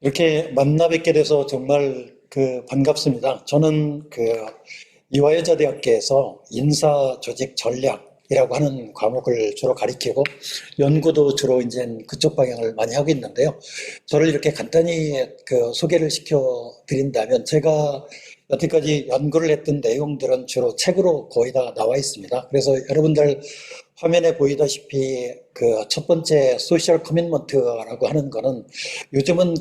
이렇게 만나 뵙게 돼서 정말 반갑습니다. 저는 이화여자대학교에서 인사조직 전략이라고 하는 과목을 주로 가리키고 연구도 주로 이제 그쪽 방향을 많이 하고 있는데요. 저를 이렇게 간단히 소개를 시켜 드린다면 제가 여태까지 연구를 했던 내용들은 주로 책으로 거의 다 나와 있습니다. 그래서 여러분들 화면에 보이다시피 그 첫 번째 소셜 커미트먼트라고 하는 거는 요즘은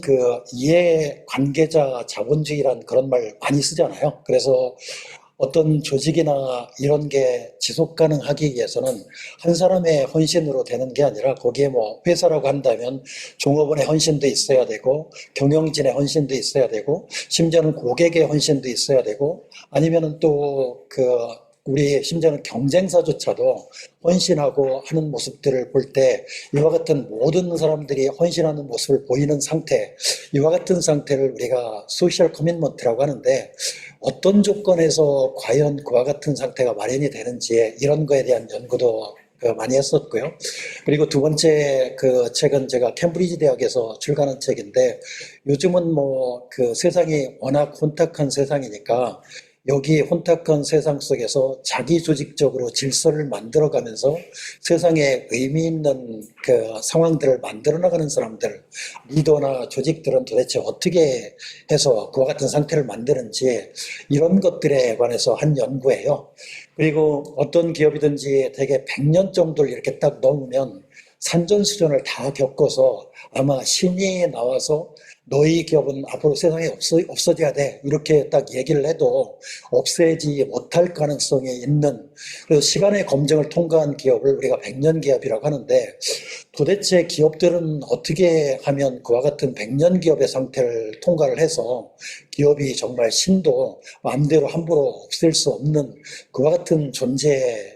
이해 관계자 자본주의란 그런 말 많이 쓰잖아요. 그래서 어떤 조직이나 이런 게 지속 가능하기 위해서는 한 사람의 헌신으로 되는 게 아니라 거기에 뭐 회사라고 한다면 종업원의 헌신도 있어야 되고 경영진의 헌신도 있어야 되고 심지어는 고객의 헌신도 있어야 되고 아니면은 또 우리 심지어는 경쟁사조차도 헌신하고 하는 모습들을 볼 때 이와 같은 모든 사람들이 헌신하는 모습을 보이는 상태, 이와 같은 상태를 우리가 소셜 커미트먼트라고 하는데 어떤 조건에서 과연 그와 같은 상태가 마련이 되는지 이런 거에 대한 연구도 많이 했었고요. 그리고 두 번째 책은 제가 캠브리지 대학에서 출간한 책인데 요즘은 뭐 세상이 워낙 혼탁한 세상이니까 여기 혼탁한 세상 속에서 자기 조직적으로 질서를 만들어가면서 세상에 의미 있는 상황들을 만들어 나가는 사람들, 리더나 조직들은 도대체 어떻게 해서 그와 같은 상태를 만드는지 이런 것들에 관해서 한 연구예요. 그리고 어떤 기업이든지 대개 100년 정도를 이렇게 딱 넘으면 산전수전을 다 겪어서 아마 신이 나와서 너희 기업은 앞으로 세상에 없어져야 돼. 이렇게 딱 얘기를 해도 없애지 못할 가능성이 있는, 그래서 시간의 검증을 통과한 기업을 우리가 100년 기업이라고 하는데 도대체 기업들은 어떻게 하면 그와 같은 100년 기업의 상태를 통과를 해서 기업이 정말 신도 마음대로 함부로 없앨 수 없는 그와 같은 존재의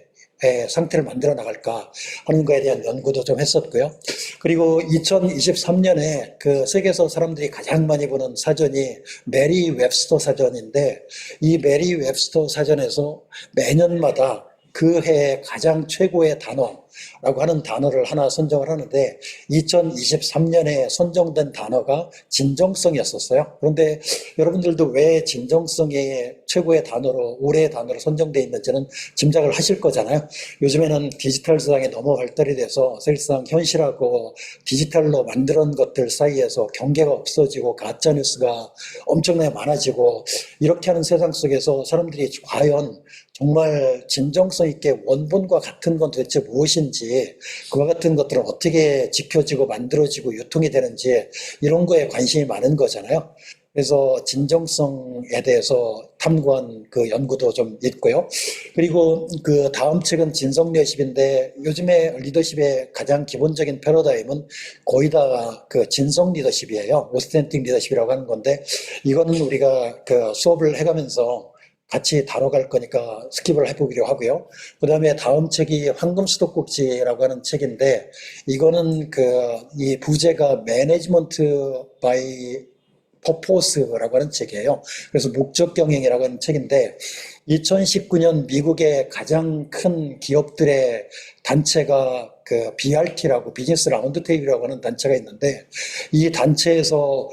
상태를 만들어 나갈까 하는 거에 대한 연구도 좀 했었고요. 그리고 2023년에 세계에서 사람들이 가장 많이 보는 사전이 메리 웹스터 사전인데 이 메리 웹스터 사전에서 매년마다 그 해의 가장 최고의 단어라고 하는 단어를 하나 선정을 하는데 2023년에 선정된 단어가 진정성이었었어요. 그런데 여러분들도 왜 진정성이 최고의 단어로 올해의 단어로 선정되어 있는지는 짐작을 하실 거잖아요. 요즘에는 디지털 세상이 너무 발달이 돼서 사실상 현실하고 디지털로 만드는 것들 사이에서 경계가 없어지고 가짜뉴스가 엄청나게 많아지고 이렇게 하는 세상 속에서 사람들이 과연 정말 진정성 있게 원본과 같은 건 도대체 무엇인지 그와 같은 것들은 어떻게 지켜지고 만들어지고 유통이 되는지 이런 거에 관심이 많은 거잖아요. 그래서 진정성에 대해서 탐구한 연구도 좀 있고요. 그리고 다음 책은 진성 리더십인데 요즘에 리더십의 가장 기본적인 패러다임은 거의 다 진성 리더십이에요. 오스텐틱 리더십이라고 하는 건데 이거는 우리가 수업을 해가면서 같이 다뤄갈 거니까 스킵을 해보기로 하고요. 그 다음에 다음 책이 황금수도꼭지라고 하는 책인데 이거는 이 부제가 매니지먼트 바이 퍼포스라고 하는 책이에요. 그래서 목적 경영이라고 하는 책인데 2019년 미국의 가장 큰 기업들의 단체가 BRT라고 비즈니스 라운드 테이블이라고 하는 단체가 있는데 이 단체에서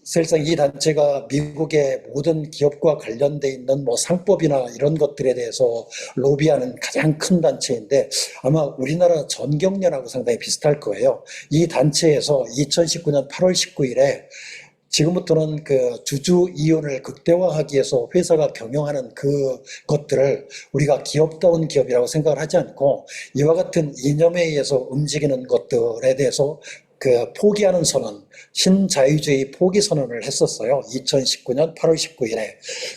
사실상 이 단체가 미국의 모든 기업과 관련돼 있는 뭐 상법이나 이런 것들에 대해서 로비하는 가장 큰 단체인데 아마 우리나라 전경련하고 상당히 비슷할 거예요. 이 단체에서 2019년 8월 19일에 지금부터는 주주 이윤을 극대화하기 위해서 회사가 경영하는 것들을 우리가 기업다운 기업이라고 생각을 하지 않고 이와 같은 이념에 의해서 움직이는 것들에 대해서 포기하는 선언, 신자유주의 포기 선언을 했었어요. 2019년 8월 19일에.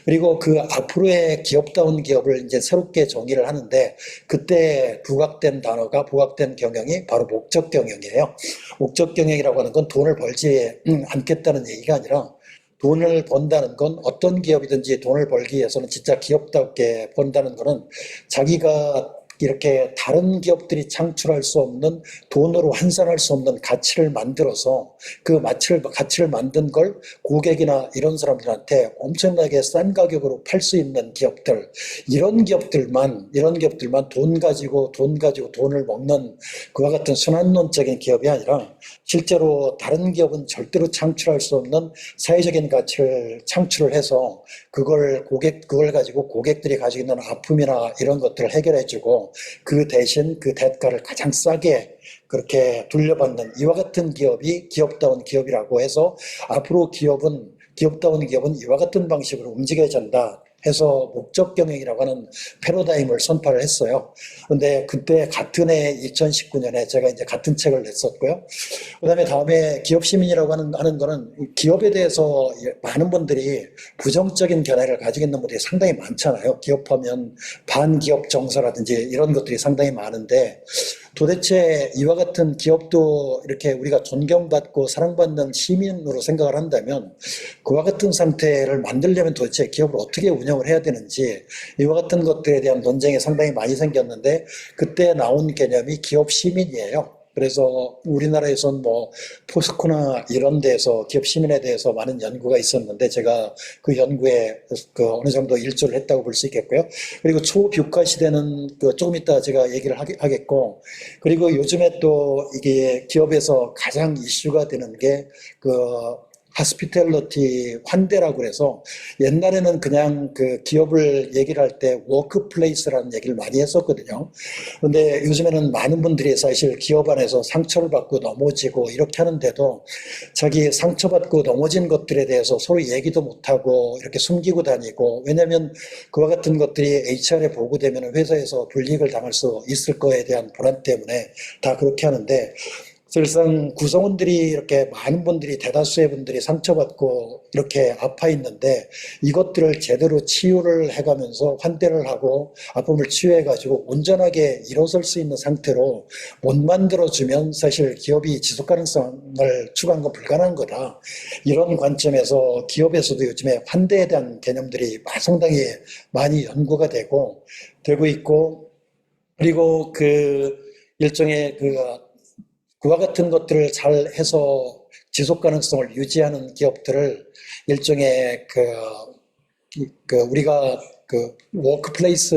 그리고 앞으로의 기업다운 기업을 이제 새롭게 정의를 하는데 그때 부각된 경영이 바로 목적 경영이에요. 목적 경영이라고 하는 건 돈을 벌지 않겠다는 얘기가 아니라 돈을 번다는 건 어떤 기업이든지 돈을 벌기 위해서는 진짜 기업답게 번다는 거는 자기가 이렇게 다른 기업들이 창출할 수 없는 돈으로 환산할 수 없는 가치를 만들어서 그 가치를 만든 걸 고객이나 이런 사람들한테 엄청나게 싼 가격으로 팔 수 있는 기업들, 이런 기업들만 돈 가지고 돈을 먹는 그와 같은 순환론적인 기업이 아니라 실제로 다른 기업은 절대로 창출할 수 없는 사회적인 가치를 창출을 해서 그걸 가지고 고객들이 가지고 있는 아픔이나 이런 것들을 해결해주고 그 대신 그 대가를 가장 싸게 그렇게 돌려받는 이와 같은 기업이 기업다운 기업이라고 해서 앞으로 기업다운 기업은 이와 같은 방식으로 움직여야 된다 해서 목적 경영이라고 하는 패러다임을 선포를 했어요. 근데 그때 같은 해 2019년에 제가 이제 같은 책을 냈었고요. 그다음에 다음에 기업 시민이라고 하는 거는 기업에 대해서 많은 분들이 부정적인 견해를 가지고 있는 분들이 상당히 많잖아요. 기업하면 반기업 정서라든지 이런 것들이 상당히 많은데 도대체 이와 같은 기업도 이렇게 우리가 존경받고 사랑받는 시민으로 생각을 한다면 그와 같은 상태를 만들려면 도대체 기업을 어떻게 운영을 해야 되는지 이와 같은 것들에 대한 논쟁이 상당히 많이 생겼는데 그때 나온 개념이 기업 시민이에요. 그래서 우리나라에선 뭐 포스코나 이런 데에서 기업 시민에 대해서 많은 연구가 있었는데 제가 그 연구에 그 어느 정도 일조를 했다고 볼 수 있겠고요. 그리고 초뷰카 시대는 그 조금 이따 제가 얘기를 하겠고, 그리고 요즘에 또 이게 기업에서 가장 이슈가 되는 게그 하스피텔러티 환대라고 그래서 옛날에는 그냥 그 기업을 얘기를 할 때 워크플레이스라는 얘기를 많이 했었거든요. 그런데 요즘에는 많은 분들이 사실 기업 안에서 상처를 받고 넘어지고 이렇게 하는데도 자기 상처받고 넘어진 것들에 대해서 서로 얘기도 못하고 이렇게 숨기고 다니고, 왜냐하면 그와 같은 것들이 HR에 보고되면 회사에서 불이익을 당할 수 있을 거에 대한 불안 때문에 다 그렇게 하는데, 사실상 구성원들이 이렇게 많은 분들이 대다수의 분들이 상처받고 이렇게 아파 있는데 이것들을 제대로 치유를 해가면서 환대를 하고 아픔을 치유해가지고 온전하게 일어설 수 있는 상태로 못 만들어주면 사실 기업이 지속 가능성을 추구하는 건 불가능한 거다. 이런 관점에서 기업에서도 요즘에 환대에 대한 개념들이 상당히 많이 연구가 되고 있고, 그리고 그 일종의 그와 같은 것들을 잘 해서 지속 가능성을 유지하는 기업들을 일종의 우리가 그 워크플레이스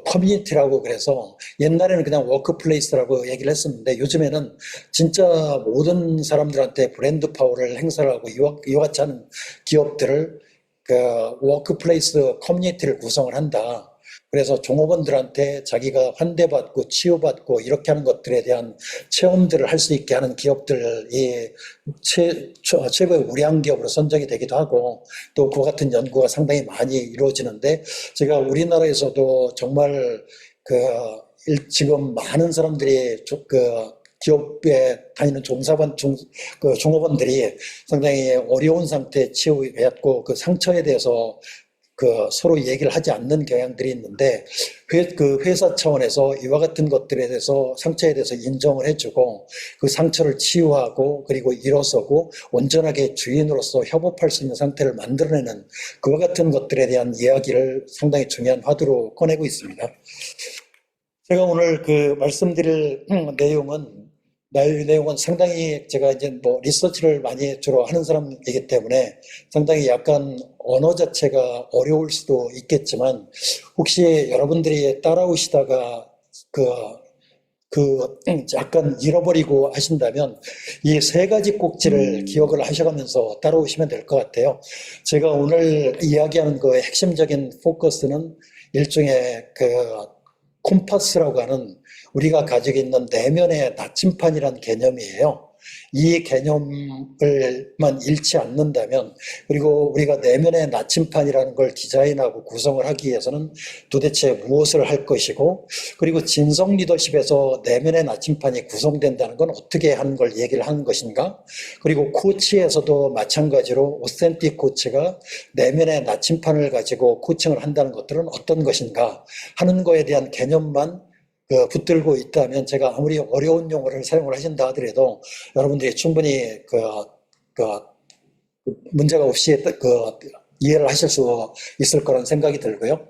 커뮤니티라고 그래서 옛날에는 그냥 워크플레이스라고 얘기를 했었는데 요즘에는 진짜 모든 사람들한테 브랜드 파워를 행사를 하고 이와 같이 하는 기업들을 그 워크플레이스 커뮤니티를 구성을 한다. 그래서 종업원들한테 자기가 환대받고 치유받고 이렇게 하는 것들에 대한 체험들을 할 수 있게 하는 기업들이 최고의 우량 기업으로 선정이 되기도 하고, 또 그와 같은 연구가 상당히 많이 이루어지는데 제가 우리나라에서도 정말 지금 많은 사람들이 기업에 다니는 종업원들이 상당히 어려운 상태에 치유했고 그 상처에 대해서 서로 얘기를 하지 않는 경향들이 있는데 회사 차원에서 이와 같은 것들에 대해서 상처에 대해서 인정을 해주고 그 상처를 치유하고 그리고 일어서고 온전하게 주인으로서 협업할 수 있는 상태를 만들어내는 그와 같은 것들에 대한 이야기를 상당히 중요한 화두로 꺼내고 있습니다. 제가 오늘 말씀드릴 내용은 상당히 제가 이제 뭐 리서치를 많이 주로 하는 사람이기 때문에 상당히 약간 언어 자체가 어려울 수도 있겠지만 혹시 여러분들이 따라오시다가 약간 잃어버리고 하신다면 이 세 가지 꼭지를 기억을 하셔가면서 따라오시면 될 것 같아요. 제가 오늘 이야기하는 그 핵심적인 포커스는 일종의 콤파스라고 하는 우리가 가지고 있는 내면의 나침판이라는 개념이에요. 이 개념을만 잃지 않는다면, 그리고 우리가 내면의 나침판이라는 걸 디자인하고 구성을 하기 위해서는 도대체 무엇을 할 것이고, 그리고 진성 리더십에서 내면의 나침판이 구성된다는 건 어떻게 하는 걸 얘기를 하는 것인가, 그리고 코치에서도 마찬가지로 오센틱 코치가 내면의 나침판을 가지고 코칭을 한다는 것들은 어떤 것인가 하는 거에 대한 개념만 붙들고 있다면, 제가 아무리 어려운 용어를 사용을 하신다 하더라도 여러분들이 충분히 문제가 없이 이해를 하실 수 있을 거라는 생각이 들고요.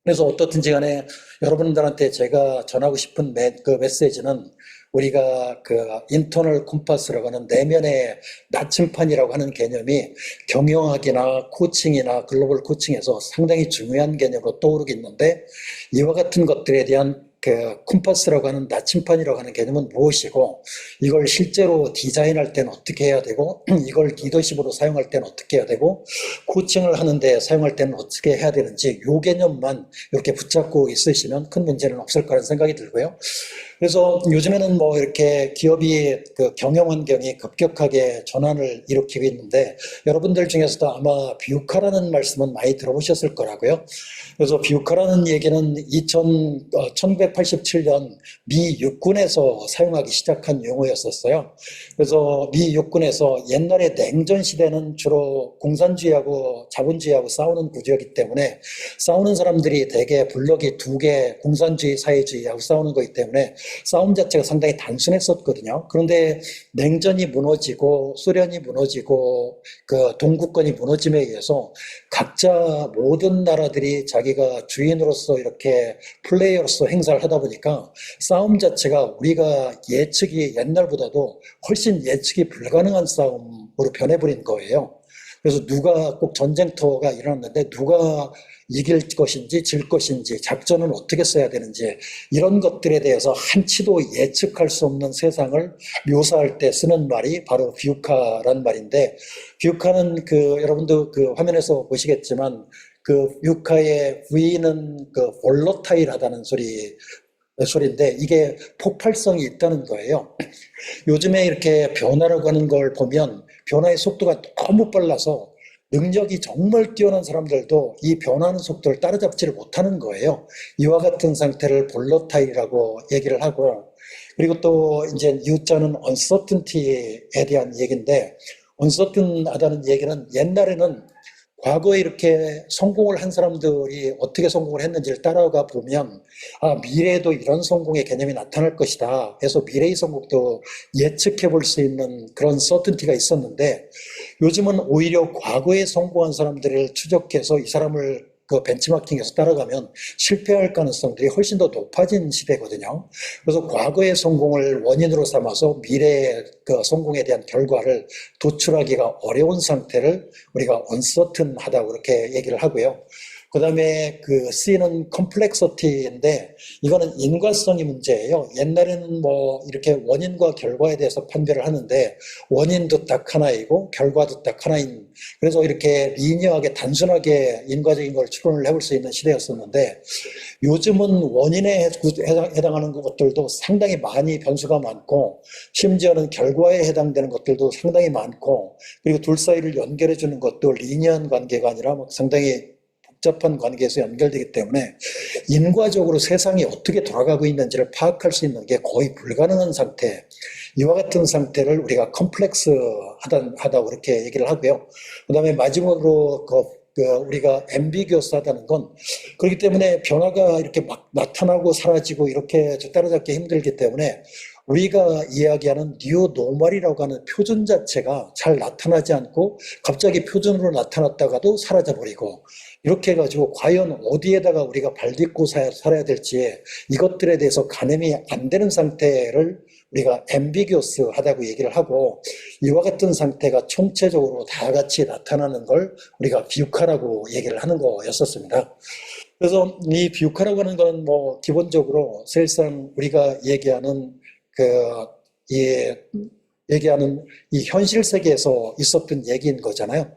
그래서 어떻든지 간에 여러분들한테 제가 전하고 싶은 그 메시지는 우리가 그 인터널 콤파스라고 하는 내면의 나침판이라고 하는 개념이 경영학이나 코칭이나 글로벌 코칭에서 상당히 중요한 개념으로 떠오르고 있는데, 이와 같은 것들에 대한 그 콤파스라고 하는 나침판이라고 하는 개념은 무엇이고, 이걸 실제로 디자인할 때는 어떻게 해야 되고, 이걸 리더십으로 사용할 때는 어떻게 해야 되고, 코칭을 하는데 사용할 때는 어떻게 해야 되는지, 요 개념만 이렇게 붙잡고 있으시면 큰 문제는 없을 거라는 생각이 들고요. 그래서 요즘에는 뭐 이렇게 기업이 그 경영 환경이 급격하게 전환을 일으키고 있는데, 여러분들 중에서도 아마 비우카라는 말씀은 많이 들어보셨을 거라고요. 그래서 비우카라는 얘기는 1987년 미 육군에서 사용하기 시작한 용어였었어요. 그래서 미 육군에서 옛날에 냉전 시대는 주로 공산주의하고 자본주의하고 싸우는 구조였기 때문에, 싸우는 사람들이 대개 블록이 두 개, 공산주의, 사회주의하고 싸우는 거기 때문에 싸움 자체가 상당히 단순했었거든요. 그런데 냉전이 무너지고 소련이 무너지고 그 동구권이 무너짐에 의해서 각자 모든 나라들이 자기가 주인으로서 이렇게 플레이어로서 행사를 하다 보니까 싸움 자체가 우리가 예측이 옛날보다도 훨씬 예측이 불가능한 싸움으로 변해버린 거예요. 그래서 누가 꼭 전쟁터가 일어났는데 누가 이길 것인지 질 것인지 작전은 어떻게 써야 되는지 이런 것들에 대해서 한치도 예측할 수 없는 세상을 묘사할 때 쓰는 말이 바로 비우카란 말인데, 비우카는 그 여러분도 그 화면에서 보시겠지만 그 비우카의 V는 그 볼러타일하다는 소리인데 이게 폭발성이 있다는 거예요. 요즘에 이렇게 변화라고 하는 걸 보면 변화의 속도가 너무 빨라서 능력이 정말 뛰어난 사람들도 이 변하는 속도를 따라잡지를 못하는 거예요. 이와 같은 상태를 볼러타일이라고 얘기를 하고, 그리고 또 이제 U자는 uncertainty에 대한 얘기인데, uncertain하다는 얘기는 옛날에는 과거에 이렇게 성공을 한 사람들이 어떻게 성공을 했는지를 따라가 보면, 아, 미래에도 이런 성공의 개념이 나타날 것이다 해서 미래의 성공도 예측해 볼 수 있는 그런 서튼티가 있었는데, 요즘은 오히려 과거에 성공한 사람들을 추적해서 이 사람을 그 벤치마킹에서 따라가면 실패할 가능성들이 훨씬 더 높아진 시대거든요. 그래서 과거의 성공을 원인으로 삼아서 미래의 그 성공에 대한 결과를 도출하기가 어려운 상태를 우리가 uncertain하다고 그렇게 얘기를 하고요. 그 다음에 그 C는 컴플렉서티인데 이거는 인과성이 문제예요. 옛날에는 뭐 이렇게 원인과 결과에 대해서 판별을 하는데 원인도 딱 하나이고 결과도 딱 하나인, 그래서 이렇게 리니어하게 단순하게 인과적인 걸 추론을 해볼 수 있는 시대였었는데, 요즘은 원인에 해당하는 것들도 상당히 많이 변수가 많고 심지어는 결과에 해당되는 것들도 상당히 많고, 그리고 둘 사이를 연결해 주는 것도 리니어한 관계가 아니라 막 상당히 복잡한 관계에서 연결되기 때문에 인과적으로 세상이 어떻게 돌아가고 있는지를 파악할 수 있는 게 거의 불가능한 상태, 이와 같은 상태를 우리가 컴플렉스하다고 그렇게 얘기를 하고요. 그 다음에 마지막으로 우리가 앰비규어스하다는 건, 그렇기 때문에 변화가 이렇게 막 나타나고 사라지고 이렇게 따라잡기 힘들기 때문에 우리가 이야기하는 뉴 노멀이라고 하는 표준 자체가 잘 나타나지 않고 갑자기 표준으로 나타났다가도 사라져버리고, 이렇게 해가지고 과연 어디에다가 우리가 발딛고 살아야 될지 이것들에 대해서 가늠이 안 되는 상태를 우리가 앰비규어스하다고 얘기를 하고, 이와 같은 상태가 총체적으로 다 같이 나타나는 걸 우리가 비유카라고 얘기를 하는 거였었습니다. 그래서 이 비유카라고 하는 건 뭐 기본적으로 사실상 우리가 얘기하는 이 현실 세계에서 있었던 얘기인 거잖아요.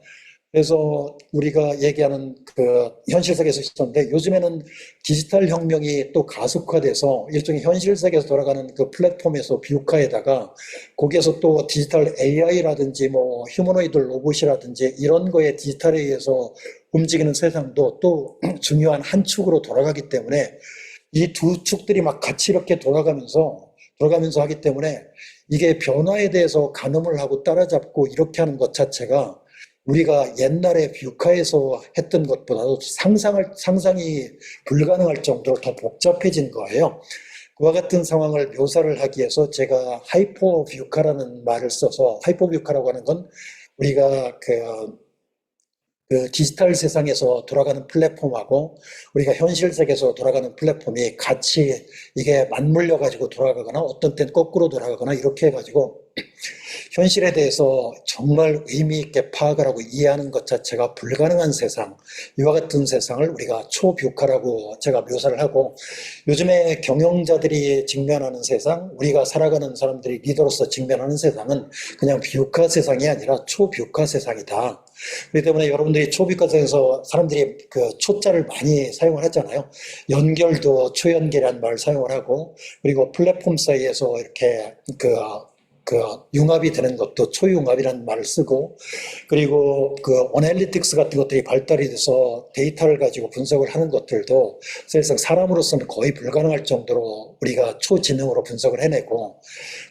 그래서 우리가 얘기하는 그 현실 세계에서 있었는데, 요즘에는 디지털 혁명이 또 가속화돼서 일종의 현실 세계에서 돌아가는 그 플랫폼에서 비유카에다가 거기에서 또 디지털 AI라든지 뭐 휴머노이드 로봇이라든지 이런 거에 디지털에 의해서 움직이는 세상도 또 중요한 한 축으로 돌아가기 때문에 이 두 축들이 막 같이 이렇게 돌아가면서 하기 때문에 이게 변화에 대해서 가늠을 하고 따라잡고 이렇게 하는 것 자체가 우리가 옛날에 뷰카에서 했던 것보다도 상상이 불가능할 정도로 더 복잡해진 거예요. 그와 같은 상황을 묘사를 하기 위해서 제가 하이퍼 뷰카라는 말을 써서, 하이퍼 뷰카라고 하는 건 우리가 그 디지털 세상에서 돌아가는 플랫폼하고 우리가 현실 세계에서 돌아가는 플랫폼이 같이 이게 맞물려 가지고 돌아가거나 어떤 때는 거꾸로 돌아가거나 이렇게 해가지고 현실에 대해서 정말 의미 있게 파악을 하고 이해하는 것 자체가 불가능한 세상, 이와 같은 세상을 우리가 초뷰카라고 제가 묘사를 하고, 요즘에 경영자들이 직면하는 세상, 우리가 살아가는 사람들이 리더로서 직면하는 세상은 그냥 뷰카 세상이 아니라 초뷰카 세상이다. 그렇기 때문에 여러분들이 초뷰카 세상에서 사람들이 그 초자를 많이 사용을 하잖아요. 연결도 초연결이라는 말을 사용을 하고, 그리고 플랫폼 사이에서 이렇게 그 융합이 되는 것도 초융합이라는 말을 쓰고, 그리고 그 어널리틱스 같은 것들이 발달이 돼서 데이터를 가지고 분석을 하는 것들도 사실상 사람으로서는 거의 불가능할 정도로 우리가 초지능으로 분석을 해내고,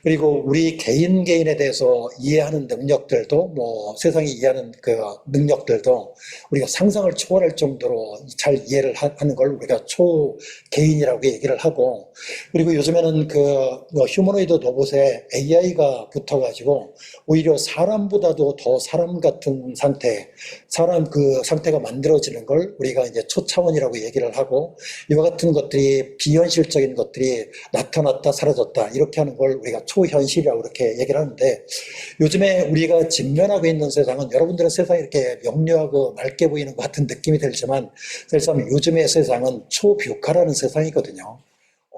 그리고 우리 개인에 대해서 이해하는 능력들도 뭐 세상이 이해하는 그 능력들도 우리가 상상을 초월할 정도로 잘 이해를 하는 걸 우리가 초개인이라고 얘기를 하고, 그리고 요즘에는 그 휴머노이드 로봇에 AI가 붙어가지고 오히려 사람보다도 더 사람 같은 상태, 사람 그 상태가 만들어지는 걸 우리가 이제 초차원이라고 얘기를 하고, 이와 같은 것들이 비현실적인 것들이 나타났다 사라졌다 이렇게 하는 걸 우리가 초현실이라고 이렇게 얘기를 하는데, 요즘에 우리가 직면하고 있는 세상은 여러분들은 세상이 이렇게 명료하고 맑게 보이는 것 같은 느낌이 들지만 사실상 요즘의 세상은 초뷰카라는 세상이거든요.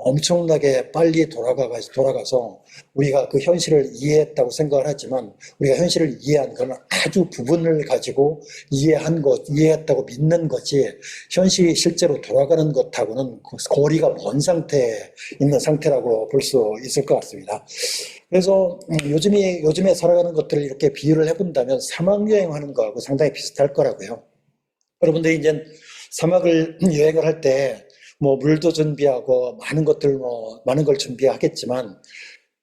엄청나게 빨리 돌아가서 우리가 그 현실을 이해했다고 생각을 하지만 우리가 현실을 이해한 건 아주 부분을 가지고 이해했다고 믿는 거지, 현실이 실제로 돌아가는 것하고는 거리가 먼 상태에 있는 상태라고 볼 수 있을 것 같습니다. 그래서 요즘에 살아가는 것들을 이렇게 비유를 해본다면 사막여행하는 거하고 상당히 비슷할 거라고요. 여러분들이 이제 사막을 여행을 할 때 뭐 물도 준비하고 많은 걸 준비하겠지만,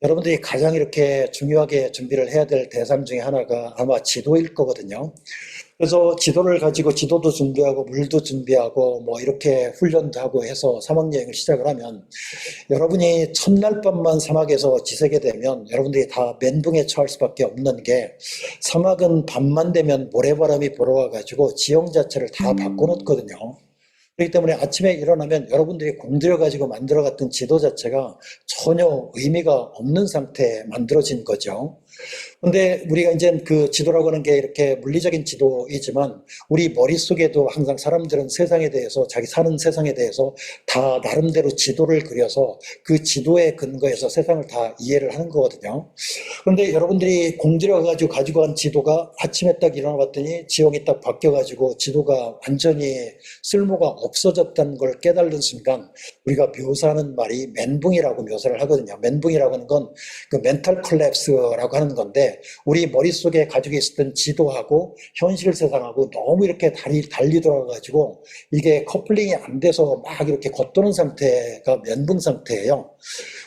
여러분들이 가장 이렇게 중요하게 준비를 해야 될 대상 중에 하나가 아마 지도일 거거든요. 그래서 지도를 가지고 지도도 준비하고 물도 준비하고 뭐 이렇게 훈련도 하고 해서 사막 여행을 시작을 하면, 여러분이 첫날 밤만 사막에서 지새게 되면 여러분들이 다 멘붕에 처할 수밖에 없는 게, 사막은 밤만 되면 모래바람이 불어와 가지고 지형 자체를 다 바꿔놓거든요. 그렇기 때문에 아침에 일어나면 여러분들이 공들여 가지고 만들어갔던 지도 자체가 전혀 의미가 없는 상태에 만들어진 거죠. 근데 우리가 이제 그 지도라고 하는 게 이렇게 물리적인 지도이지만 우리 머릿속에도 항상 사람들은 세상에 대해서, 자기 사는 세상에 대해서 다 나름대로 지도를 그려서 그 지도에 근거해서 세상을 다 이해를 하는 거거든요. 그런데 여러분들이 공들여 가지고 간 지도가 아침에 딱 일어나 봤더니 지형이 딱 바뀌어 가지고 지도가 완전히 쓸모가 없어졌다는 걸 깨달는 순간 우리가 묘사하는 말이 멘붕이라고 묘사를 하거든요. 멘붕이라고 하는 건 그 멘탈 콜랩스라고 하는 건데, 우리 머릿속에 가지고 있었던 지도하고 현실 세상하고 너무 이렇게 달리 돌아가가지고 이게 커플링이 안 돼서 막 이렇게 겉도는 상태가 멘붕 상태예요.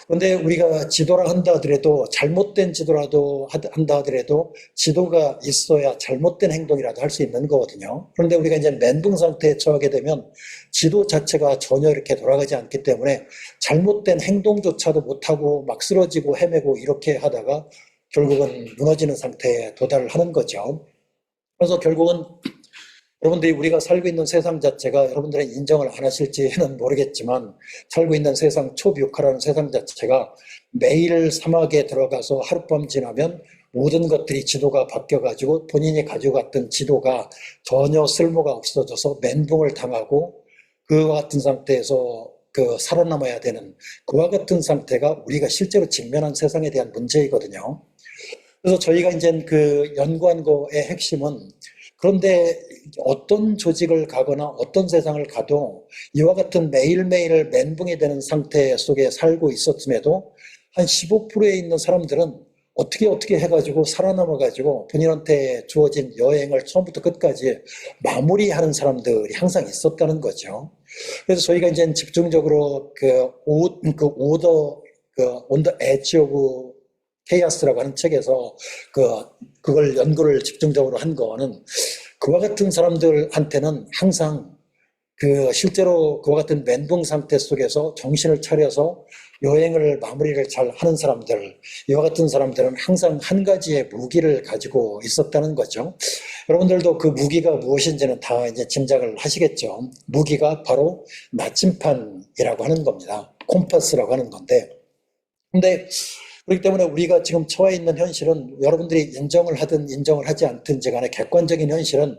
그런데 우리가 지도라 한다 하더라도, 잘못된 지도라도 한다 하더라도 지도가 있어야 잘못된 행동이라도 할 수 있는 거거든요. 그런데 우리가 이제 멘붕 상태에 처하게 되면 지도 자체가 전혀 이렇게 돌아가지 않기 때문에 잘못된 행동조차도 못하고 막 쓰러지고 헤매고 이렇게 하다가 결국은 무너지는 상태에 도달을 하는 거죠. 그래서 결국은 여러분들이 우리가 살고 있는 세상 자체가, 여러분들은 인정을 안 하실지는 모르겠지만 살고 있는 세상, 초뷰카라는 세상 자체가 매일 사막에 들어가서 하룻밤 지나면 모든 것들이 지도가 바뀌어가지고 본인이 가지고 갔던 지도가 전혀 쓸모가 없어져서 멘붕을 당하고 그와 같은 상태에서 살아남아야 되는, 그와 같은 상태가 우리가 실제로 직면한 세상에 대한 문제이거든요. 그래서 저희가 이제 그 연구한 거의 핵심은, 그런데 어떤 조직을 가거나 어떤 세상을 가도 이와 같은 매일매일 멘붕이 되는 상태 속에 살고 있었음에도 한 15%에 있는 사람들은 어떻게 해가지고 살아남아가지고 본인한테 주어진 여행을 처음부터 끝까지 마무리하는 사람들이 항상 있었다는 거죠. 그래서 저희가 이제 집중적으로 오더, on the edge of chaos라고 하는 책에서 그걸 연구를 집중적으로 한 거는, 그와 같은 사람들한테는 항상 실제로 그와 같은 멘붕 상태 속에서 정신을 차려서 여행을 마무리를 잘 하는 사람들, 이와 같은 사람들은 항상 한 가지의 무기를 가지고 있었다는 거죠. 여러분들도 그 무기가 무엇인지는 다 이제 짐작을 하시겠죠. 무기가 바로 나침판이라고 하는 겁니다. 콤파스라고 하는 건데. 근데 그렇기 때문에 우리가 지금 처해 있는 현실은 여러분들이 인정을 하든 인정을 하지 않든지 간에 객관적인 현실은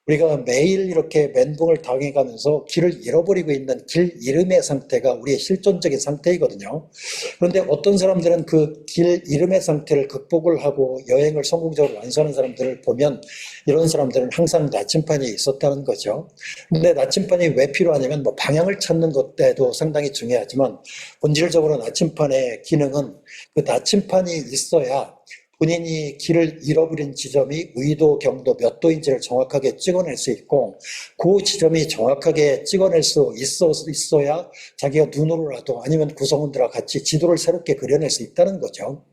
우리가 매일 이렇게 멘붕을 당해가면서 길을 잃어버리고 있는 길 잃음의 상태가 우리의 실존적인 상태이거든요. 그런데 어떤 사람들은 그 길 잃음의 상태를 극복을 하고 여행을 성공적으로 완수하는 사람들을 보면 이런 사람들은 항상 나침판이 있었다는 거죠. 근데 나침판이 왜 필요하냐면 뭐 방향을 찾는 것에도 상당히 중요하지만 본질적으로 나침판의 기능은 그 나침판이 있어야 본인이 길을 잃어버린 지점이 의도, 경도 몇 도인지를 정확하게 찍어낼 수 있고 그 지점이 정확하게 찍어낼 수 있어야 자기가 눈으로라도 아니면 구성원들과 같이 지도를 새롭게 그려낼 수 있다는 거죠.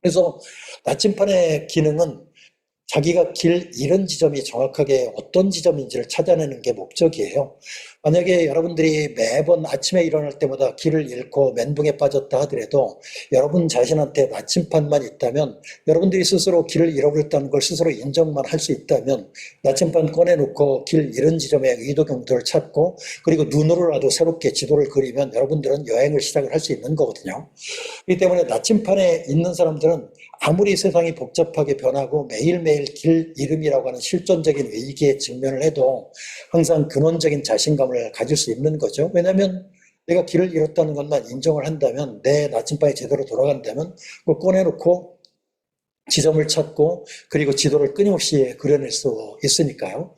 그래서 나침판의 기능은 자기가 길 잃은 지점이 정확하게 어떤 지점인지를 찾아내는 게 목적이에요. 만약에 여러분들이 매번 아침에 일어날 때마다 길을 잃고 멘붕에 빠졌다 하더라도 여러분 자신한테 나침판만 있다면 여러분들이 스스로 길을 잃어버렸다는 걸 스스로 인정만 할 수 있다면 나침판 꺼내놓고 길 잃은 지점의 의도 경도를 찾고 그리고 눈으로라도 새롭게 지도를 그리면 여러분들은 여행을 시작을 할 수 있는 거거든요. 그렇기 때문에 나침판에 있는 사람들은 아무리 세상이 복잡하게 변하고 매일매일 길 잃음이라고 하는 실존적인 위기에 직면을 해도 항상 근원적인 자신감을 가질 수 있는 거죠. 왜냐하면 내가 길을 잃었다는 것만 인정을 한다면 내 나침반이 제대로 돌아간다면 그거 꺼내놓고 지점을 찾고 그리고 지도를 끊임없이 그려낼 수 있으니까요.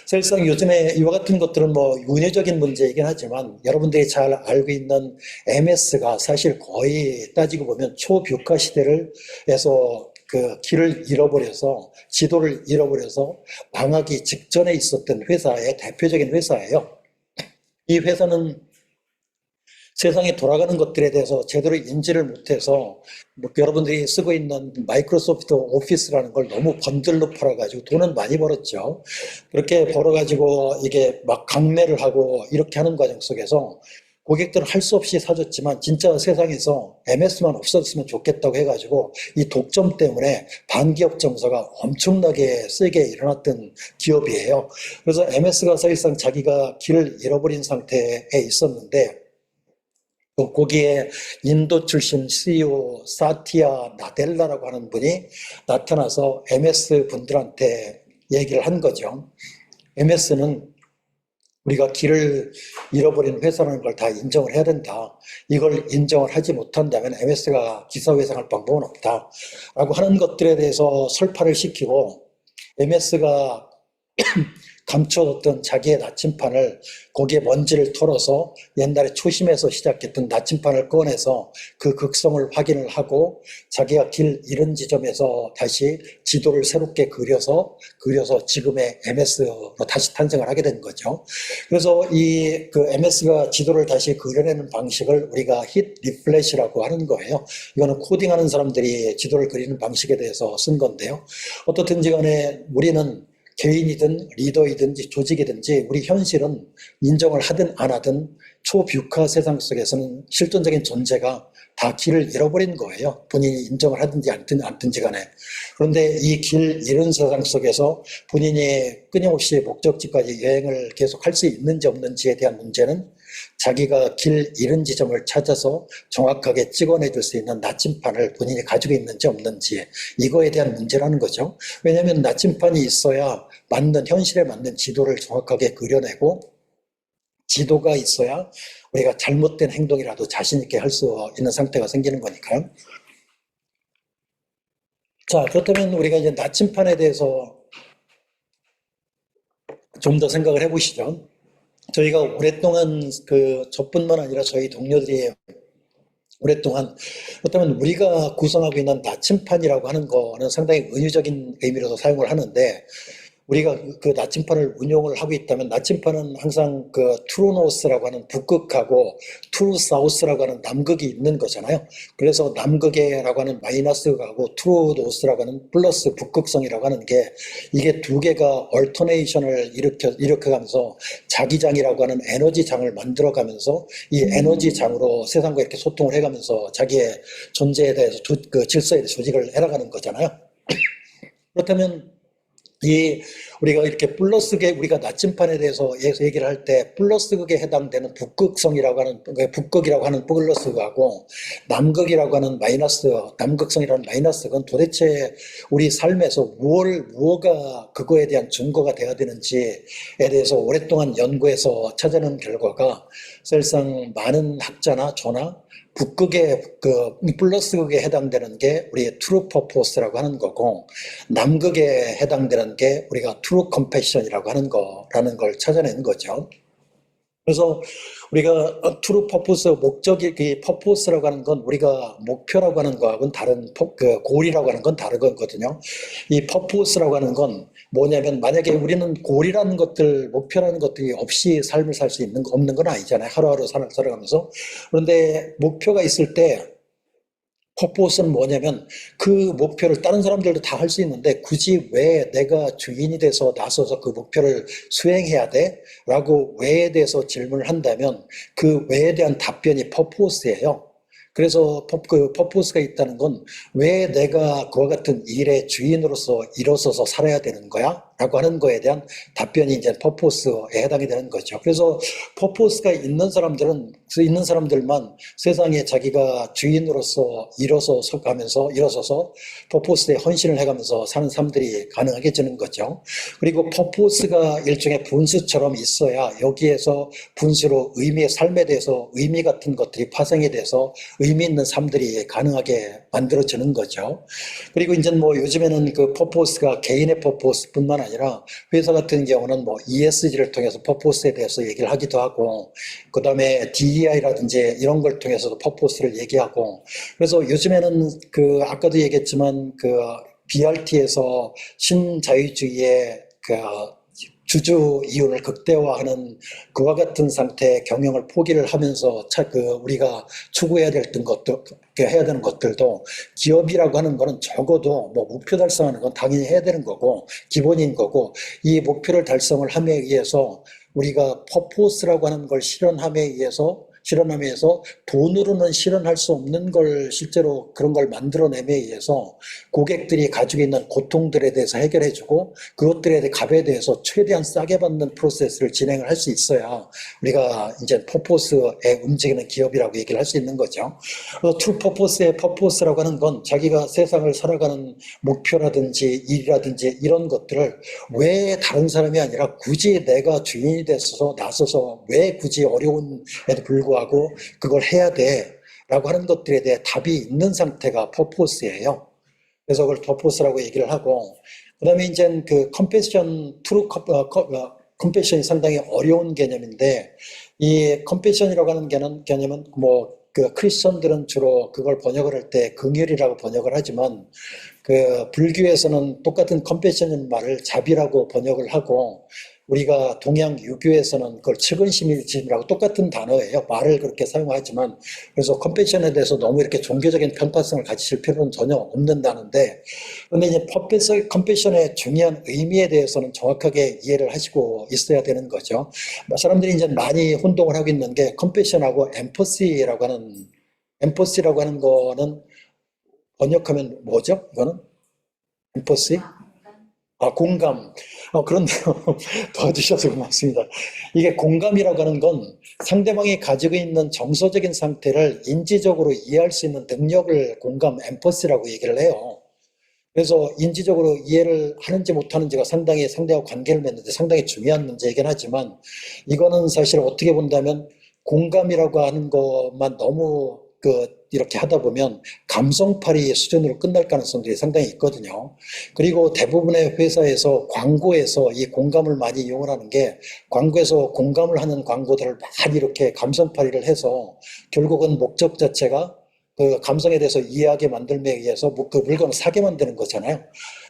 사실상 요즘에 이와 같은 것들은 뭐 윤회적인 문제이긴 하지만 여러분들이 잘 알고 있는 MS가 사실 거의 따지고 보면 초뷰카 시대를 해서 그 길을 잃어버려서 지도를 잃어버려서 망하기 직전에 있었던 회사의 대표적인 회사예요. 이 회사는 세상에 돌아가는 것들에 대해서 제대로 인지를 못해서 뭐 여러분들이 쓰고 있는 마이크로소프트 오피스라는 걸 너무 번들로 팔아가지고 돈은 많이 벌었죠. 그렇게 벌어가지고 이게 막 강매를 하고 이렇게 하는 과정 속에서 고객들은 할 수 없이 사줬지만 진짜 세상에서 MS만 없었으면 좋겠다고 해가지고 이 독점 때문에 반기업 정서가 엄청나게 세게 일어났던 기업이에요. 그래서 MS가 사실상 자기가 길을 잃어버린 상태에 있었는데 또 거기에 인도 출신 CEO 사티아 나델라라고 하는 분이 나타나서 MS 분들한테 얘기를 한 거죠. MS는 우리가 길을 잃어버린 회사라는 걸 다 인정을 해야 된다. 이걸 인정을 하지 못한다면 MS가 기사회생할 방법은 없다. 라고 하는 것들에 대해서 설파를 시키고 MS가 감춰뒀던 자기의 나침판을 거기에 먼지를 털어서 옛날에 초심에서 시작했던 나침판을 꺼내서 그 극성을 확인을 하고 자기가 길 잃은 지점에서 다시 지도를 새롭게 그려서 지금의 MS로 다시 탄생을 하게 된 거죠. 그래서 이 그 MS가 지도를 다시 그려내는 방식을 우리가 힛 리플래시라고 하는 거예요. 이거는 코딩하는 사람들이 지도를 그리는 방식에 대해서 쓴 건데요. 어떻든지 간에 우리는 개인이든 리더이든지 조직이든지 우리 현실은 인정을 하든 안 하든 초뷰카 세상 속에서는 실존적인 존재가 다 길을 잃어버린 거예요. 본인이 인정을 하든지 않든지 간에. 그런데 이 길 잃은 세상 속에서 본인이 끊임없이 목적지까지 여행을 계속 할 수 있는지 없는지에 대한 문제는 자기가 길 잃은 지점을 찾아서 정확하게 찍어내줄 수 있는 나침판을 본인이 가지고 있는지 없는지 이거에 대한 문제라는 거죠. 왜냐하면 나침판이 있어야 현실에 맞는 지도를 정확하게 그려내고 지도가 있어야 우리가 잘못된 행동이라도 자신 있게 할 수 있는 상태가 생기는 거니까요. 자, 그렇다면 우리가 이제 나침판에 대해서 좀 더 생각을 해보시죠. 저희가 오랫동안 저뿐만 아니라 저희 동료들이 오랫동안 그렇다면 우리가 구성하고 있는 나침판이라고 하는 거는 상당히 은유적인 의미로도 사용을 하는데 우리가 그 나침판을 운용을 하고 있다면 나침판은 항상 그 트루노스라고 하는 북극하고 트루사우스라고 하는 남극이 있는 거잖아요. 그래서 남극에라고 하는 마이너스하고 트루노스라고 하는 플러스 북극성이라고 하는 게 이게 두 개가 얼터네이션을 일으켜가면서 자기장이라고 하는 에너지장을 만들어가면서 이 에너지장으로 세상과 이렇게 소통을 해가면서 자기의 존재에 대해서 그 질서에 대해서 조직을 해나가는 거잖아요. 그렇다면 우리가 이렇게 플러스극에 우리가 나침판에 대해서 얘기를 할 때 플러스극에 해당되는 북극성이라고 하는 북극이라고 하는 플러스극하고 남극이라고 하는 마이너스 남극성이라는 마이너스극은 도대체 우리 삶에서 무엇가 그거에 대한 증거가 되어야 되는지에 대해서 오랫동안 연구해서 찾아낸 결과가 사실상 많은 학자나 저나 북극의 그 플러스극에 해당되는 게 우리의 트루 퍼포스라고 하는 거고 남극에 해당되는 게 우리가 트루 컴패션이라고 하는 거라는 걸 찾아낸 거죠. 그래서 우리가 트루 퍼포스 목적이 그 퍼포스라고 하는 건 우리가 목표라고 하는 거하고는 다른 그 골이라고 하는 건 다른 거거든요. 이 퍼포스라고 하는 건 뭐냐면 만약에 우리는 골이라는 것들 목표라는 것들이 없이 삶을 살 수 없는 건 아니잖아요. 하루하루 살아가면서. 그런데 목표가 있을 때 퍼포스는 뭐냐면 그 목표를 다른 사람들도 다 할 수 있는데 굳이 왜 내가 주인이 돼서 나서서 그 목표를 수행해야 돼? 라고 왜에 대해서 질문을 한다면 그 왜에 대한 답변이 퍼포스예요. 그래서 그 퍼포스가 있다는 건 왜 내가 그와 같은 일의 주인으로서 일어서서 살아야 되는 거야? 라고 하는 거에 대한 답변이 이제 퍼포스에 해당이 되는 거죠. 그래서 퍼포스가 있는 사람들만 세상에 자기가 주인으로서 일어서서 퍼포스에 헌신을 해가면서 사는 삶들이 가능하게지는 거죠. 그리고 퍼포스가 일종의 분수처럼 있어야 여기에서 분수로 삶에 대해서 의미 같은 것들이 파생이 돼서 의미 있는 삶들이 가능하게 만들어지는 거죠. 그리고 이제 뭐 요즘에는 그 퍼포스가 개인의 퍼포스뿐만 아니라 회사 같은 경우는 뭐 ESG를 통해서 퍼포스에 대해서 얘기를 하기도 하고 그 다음에 DEI라든지 이런 걸 통해서도 퍼포스를 얘기하고 그래서 요즘에는 그 아까도 얘기했지만 그 BRT에서 신자유주의의 그 주주 이윤을 극대화하는 그와 같은 상태의 경영을 포기를 하면서 우리가 추구해야 해야 되는 것들도 기업이라고 하는 거는 적어도 뭐 목표 달성하는 건 당연히 해야 되는 거고 기본인 거고 이 목표를 달성을 함에 의해서 우리가 퍼포스라고 하는 걸 실현함에 의해서 돈으로는 실현할 수 없는 걸 실제로 그런 걸 만들어내에 의해서 고객들이 가지고 있는 고통들에 대해서 해결해주고 그것들에 대해 값에 대해서 최대한 싸게 받는 프로세스를 진행을 할 수 있어야 우리가 이제 퍼포스에 움직이는 기업이라고 얘기를 할 수 있는 거죠. 트루 퍼포스의 퍼포스라고 하는 건 자기가 세상을 살아가는 목표라든지 일이라든지 이런 것들을 왜 다른 사람이 아니라 굳이 내가 주인이 돼서 나서서 왜 굳이 어려운에도 불구하고 그걸 해야 돼 라고 하는 것들에 대해 답이 있는 상태가 퍼포스예요. 그래서 그걸 퍼포스라고 얘기를 하고 그 다음에 이제 그 컴패션이 상당히 어려운 개념인데 이 컴패션이라고 하는 개념은 뭐 그 크리스천들은 주로 그걸 번역을 할 때 긍휼이라고 번역을 하지만 그 불교에서는 똑같은 컴패션이라는 말을 자비라고 번역을 하고 우리가 동양 유교에서는 그걸 측은심이라고 똑같은 단어예요. 말을 그렇게 사용하지만 그래서 컴패션에 대해서 너무 이렇게 종교적인 편파성을 가지실 필요는 전혀 없는 단어인데 그런데 이제 컴패션의 중요한 의미에 대해서는 정확하게 이해를 하시고 있어야 되는 거죠. 사람들이 이제 많이 혼동을 하고 있는 게 컴패션하고 엠퍼시라고 하는 거는 번역하면 뭐죠? 이거는 엠퍼시? 공감. 그런데요. 도와주셔서 고맙습니다. 이게 공감이라고 하는 건 상대방이 가지고 있는 정서적인 상태를 인지적으로 이해할 수 있는 능력을 공감, 엠퍼시라고 얘기를 해요. 그래서 인지적으로 이해를 하는지 못하는지가 상당히 상대와 관계를 맺는데 상당히 중요한 문제이긴 하지만 이거는 사실 어떻게 본다면 공감이라고 하는 것만 너무 이렇게 하다 보면 감성팔이 수준으로 끝날 가능성들이 상당히 있거든요. 그리고 대부분의 회사에서 광고에서 이 공감을 많이 이용을 하는 게 광고에서 공감을 하는 광고들을 많이 이렇게 감성팔이를 해서 결국은 목적 자체가 그 감성에 대해서 이해하게 만들기 위해서 그 물건을 사게 만드는 거잖아요.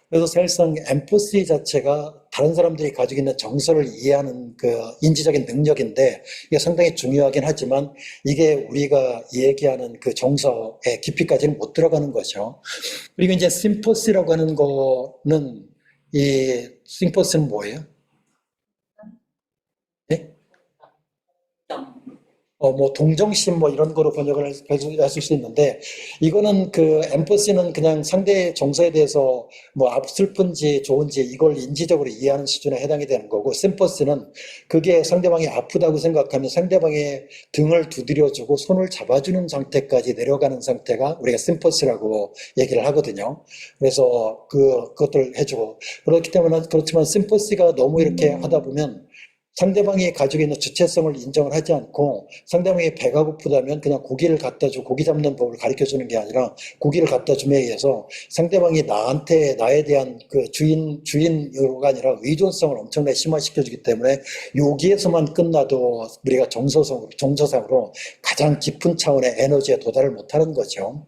그래서 사실상 엠퍼시 자체가 다른 사람들이 가지고 있는 정서를 이해하는 그 인지적인 능력인데 이게 상당히 중요하긴 하지만 이게 우리가 얘기하는 그 정서의 깊이까지는 못 들어가는 거죠. 그리고 이제 심퍼시라고 하는 거는 이 심퍼시는 뭐예요? 예? 뭐 동정심 뭐 이런 거로 번역을 하실 수 있는데 이거는 그 엠퍼시는 그냥 상대의 정서에 대해서 뭐 슬픈지 좋은지 이걸 인지적으로 이해하는 수준에 해당이 되는 거고 심퍼시는 그게 상대방이 아프다고 생각하면 상대방의 등을 두드려주고 손을 잡아주는 상태까지 내려가는 상태가 우리가 심퍼시라고 얘기를 하거든요. 그래서 그것들 해주고 그렇기 때문에 그렇지만 심퍼시가 너무 이렇게 하다 보면 상대방이 가지고 있는 주체성을 인정을 하지 않고 상대방이 배가 고프다면 그냥 고기를 갖다 주고 고기 잡는 법을 가르쳐 주는 게 아니라 고기를 갖다 줌에 의해서 상대방이 나에 대한 그 주인으로가 아니라 의존성을 엄청나게 심화시켜 주기 때문에 여기에서만 끝나도 우리가 정서상으로 가장 깊은 차원의 에너지에 도달을 못하는 거죠.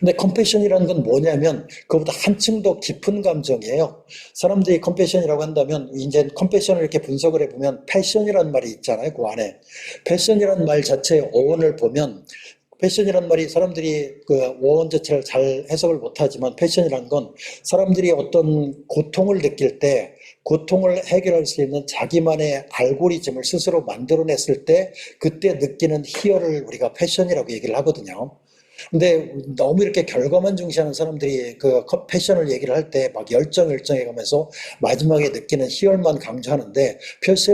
근데 컴패션이라는 건 뭐냐면 그보다 한층 더 깊은 감정이에요. 사람들이 컴패션이라고 한다면 이제 컴패션을 이렇게 분석을 해보면 패션이라는 말이 있잖아요. 그 안에 패션이라는 말 자체의 어원을 보면 패션이라는 말이 사람들이 그 어원 자체를 잘 해석을 못하지만 패션이라는 건 사람들이 어떤 고통을 느낄 때 고통을 해결할 수 있는 자기만의 알고리즘을 스스로 만들어냈을 때 그때 느끼는 희열을 우리가 패션이라고 얘기를 하거든요. 근데 너무 이렇게 결과만 중시하는 사람들이 그 패션을 얘기를 할 때 막 열정해 가면서 마지막에 느끼는 희열만 강조하는데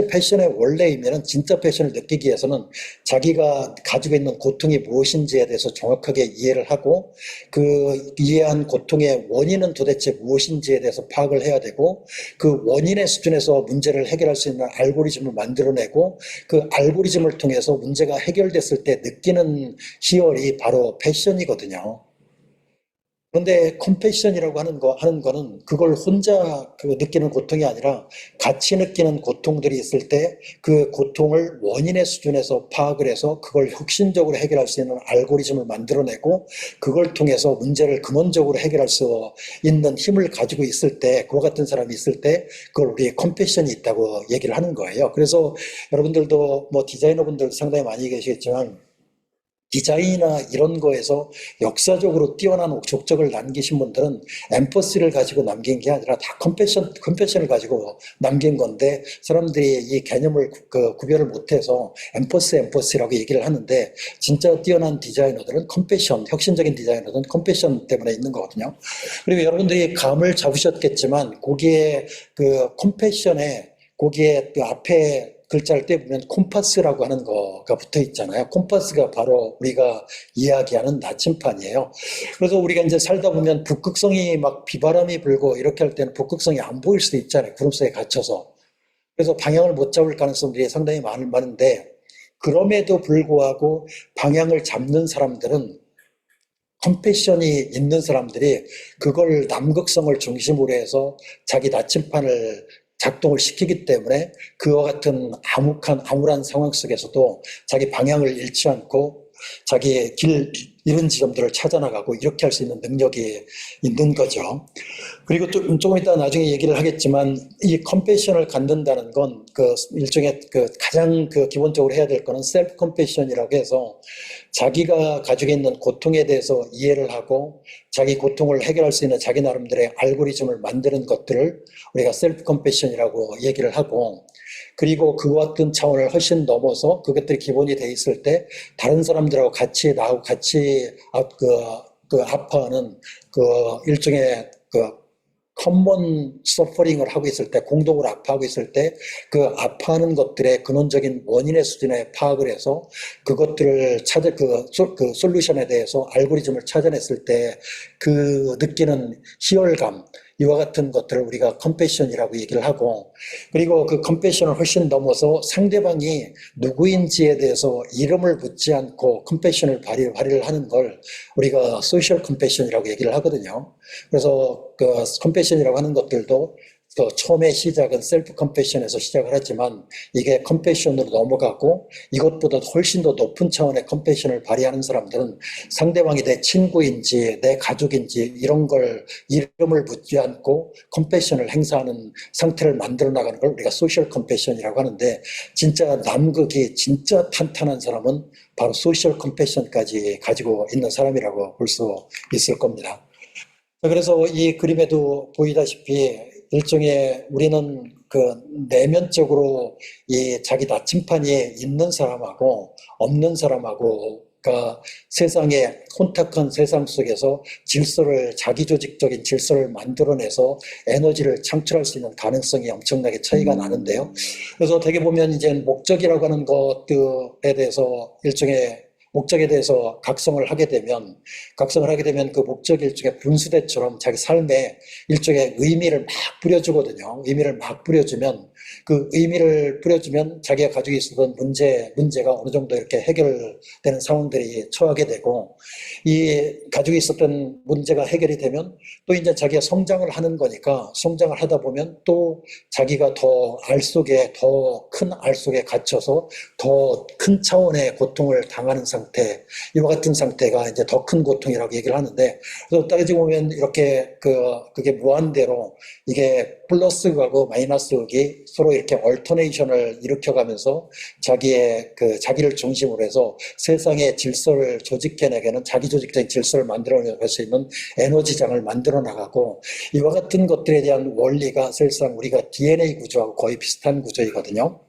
패션의 원래이면은 진짜 패션을 느끼기 위해서는 자기가 가지고 있는 고통이 무엇인지에 대해서 정확하게 이해를 하고 그 이해한 고통의 원인은 도대체 무엇인지에 대해서 파악을 해야 되고 그 원인의 수준에서 문제를 해결할 수 있는 알고리즘을 만들어내고 그 알고리즘을 통해서 문제가 해결됐을 때 느끼는 희열이 바로 패션이거든요. 그런데 컴패션이라고 하는 거는 그걸 혼자 그 느끼는 고통이 아니라 같이 느끼는 고통들이 있을 때 그 고통을 원인의 수준에서 파악을 해서 그걸 혁신적으로 해결할 수 있는 알고리즘을 만들어내고 그걸 통해서 문제를 근원적으로 해결할 수 있는 힘을 가지고 있을 때 그와 같은 사람이 있을 때 그걸 우리 컴패션이 있다고 얘기를 하는 거예요. 그래서 여러분들도 뭐 디자이너분들 상당히 많이 계시겠지만 디자인이나 이런 거에서 역사적으로 뛰어난 족적을 남기신 분들은 엠퍼시를 가지고 남긴 게 아니라 다 컴패션을 가지고 남긴 건데 사람들이 이 개념을 구별을 못해서 엠퍼시라고 얘기를 하는데 진짜 뛰어난 디자이너들은 컴패션, 혁신적인 디자이너들은 컴패션 때문에 있는 거거든요. 그리고 여러분들이 감을 잡으셨겠지만 거기에 그 컴패션에 거기에 그 앞에 글자를 떼보면 콤파스라고 하는 거가 붙어 있잖아요. 콤파스가 바로 우리가 이야기하는 나침판이에요. 그래서 우리가 이제 살다 보면 북극성이 막 비바람이 불고 이렇게 할 때는 북극성이 안 보일 수도 있잖아요. 구름 속에 갇혀서. 그래서 방향을 못 잡을 가능성들이 상당히 많은데 그럼에도 불구하고 방향을 잡는 사람들은 컴패션이 있는 사람들이 그걸 남극성을 중심으로 해서 자기 나침판을 작동을 시키기 때문에 그와 같은 암울한 상황 속에서도 자기 방향을 잃지 않고 자기의 길 잃은 지점들을 찾아나가고 이렇게 할 수 있는 능력이 있는 거죠. 그리고 또 조금 이따 나중에 얘기를 하겠지만 이 컴패션을 갖는다는 건 그 일종의 그 가장 그 기본적으로 해야 될 거는 셀프 컴패션이라고 해서 자기가 가지고 있는 고통에 대해서 이해를 하고 자기 고통을 해결할 수 있는 자기 나름대로의 알고리즘을 만드는 것들을 우리가 셀프 컴패션이라고 얘기를 하고 그리고 그와 같은 차원을 훨씬 넘어서 그것들이 기본이 돼 있을 때 다른 사람들하고 같이 나하고 같이 아파하는 그 일종의 커먼 서퍼링을 하고 있을 때 공동으로 아파하고 있을 때 그 아파하는 것들의 근원적인 원인의 수준에 파악을 해서 그것들을 그 솔루션에 대해서 알고리즘을 찾아냈을 때 그 느끼는 희열감 이와 같은 것들을 우리가 컴패션이라고 얘기를 하고 그리고 그 컴패션을 훨씬 넘어서 상대방이 누구인지에 대해서 이름을 묻지 않고 컴패션을 발휘를 하는 걸 우리가 소셜 컴패션이라고 얘기를 하거든요. 그래서 그 컴패션이라고 하는 것들도 그 처음에 시작은 셀프 컴패션에서 시작을 했지만 이게 컴패션으로 넘어가고 이것보다 훨씬 더 높은 차원의 컴패션을 발휘하는 사람들은 상대방이 내 친구인지 내 가족인지 이런 걸 이름을 묻지 않고 컴패션을 행사하는 상태를 만들어 나가는 걸 우리가 소셜 컴패션이라고 하는데, 진짜 남극이 진짜 탄탄한 사람은 바로 소셜 컴패션까지 가지고 있는 사람이라고 볼 수 있을 겁니다. 그래서 이 그림에도 보이다시피 일종의 우리는 그 내면적으로 이 자기 나침판이 있는 사람하고 없는 사람하고가 세상에 혼탁한 세상 속에서 질서를, 자기 조직적인 질서를 만들어내서 에너지를 창출할 수 있는 가능성이 엄청나게 차이가 나는데요. 그래서 되게 보면 이제 목적이라고 하는 것들에 대해서 일종의 목적에 대해서 각성을 하게 되면 그 목적이 일종의 분수대처럼 자기 삶에 일종의 의미를 막 뿌려주거든요. 의미를 막 뿌려주면 그 의미를 뿌려주면 자기가 가지고 있었던 문제가 어느 정도 이렇게 해결되는 상황들이 처하게 되고, 이 가지고 있었던 문제가 해결이 되면 또 이제 자기가 성장을 하는 거니까 성장을 하다 보면 또 자기가 더 더 큰 알 속에 갇혀서 더 큰 차원의 고통을 당하는 상태, 이와 같은 상태가 이제 더 큰 고통이라고 얘기를 하는데, 그래서 따지고 보면 이렇게 그게 무한대로 이게 플러스하고 마이너스극이 서로 이렇게 얼터네이션을 일으켜가면서 자기를 중심으로 해서 세상의 질서를 조직해내게는 자기 조직적인 질서를 만들어낼 수 있는 에너지장을 만들어 나가고, 이와 같은 것들에 대한 원리가 사실상 우리가 DNA 구조하고 거의 비슷한 구조이거든요.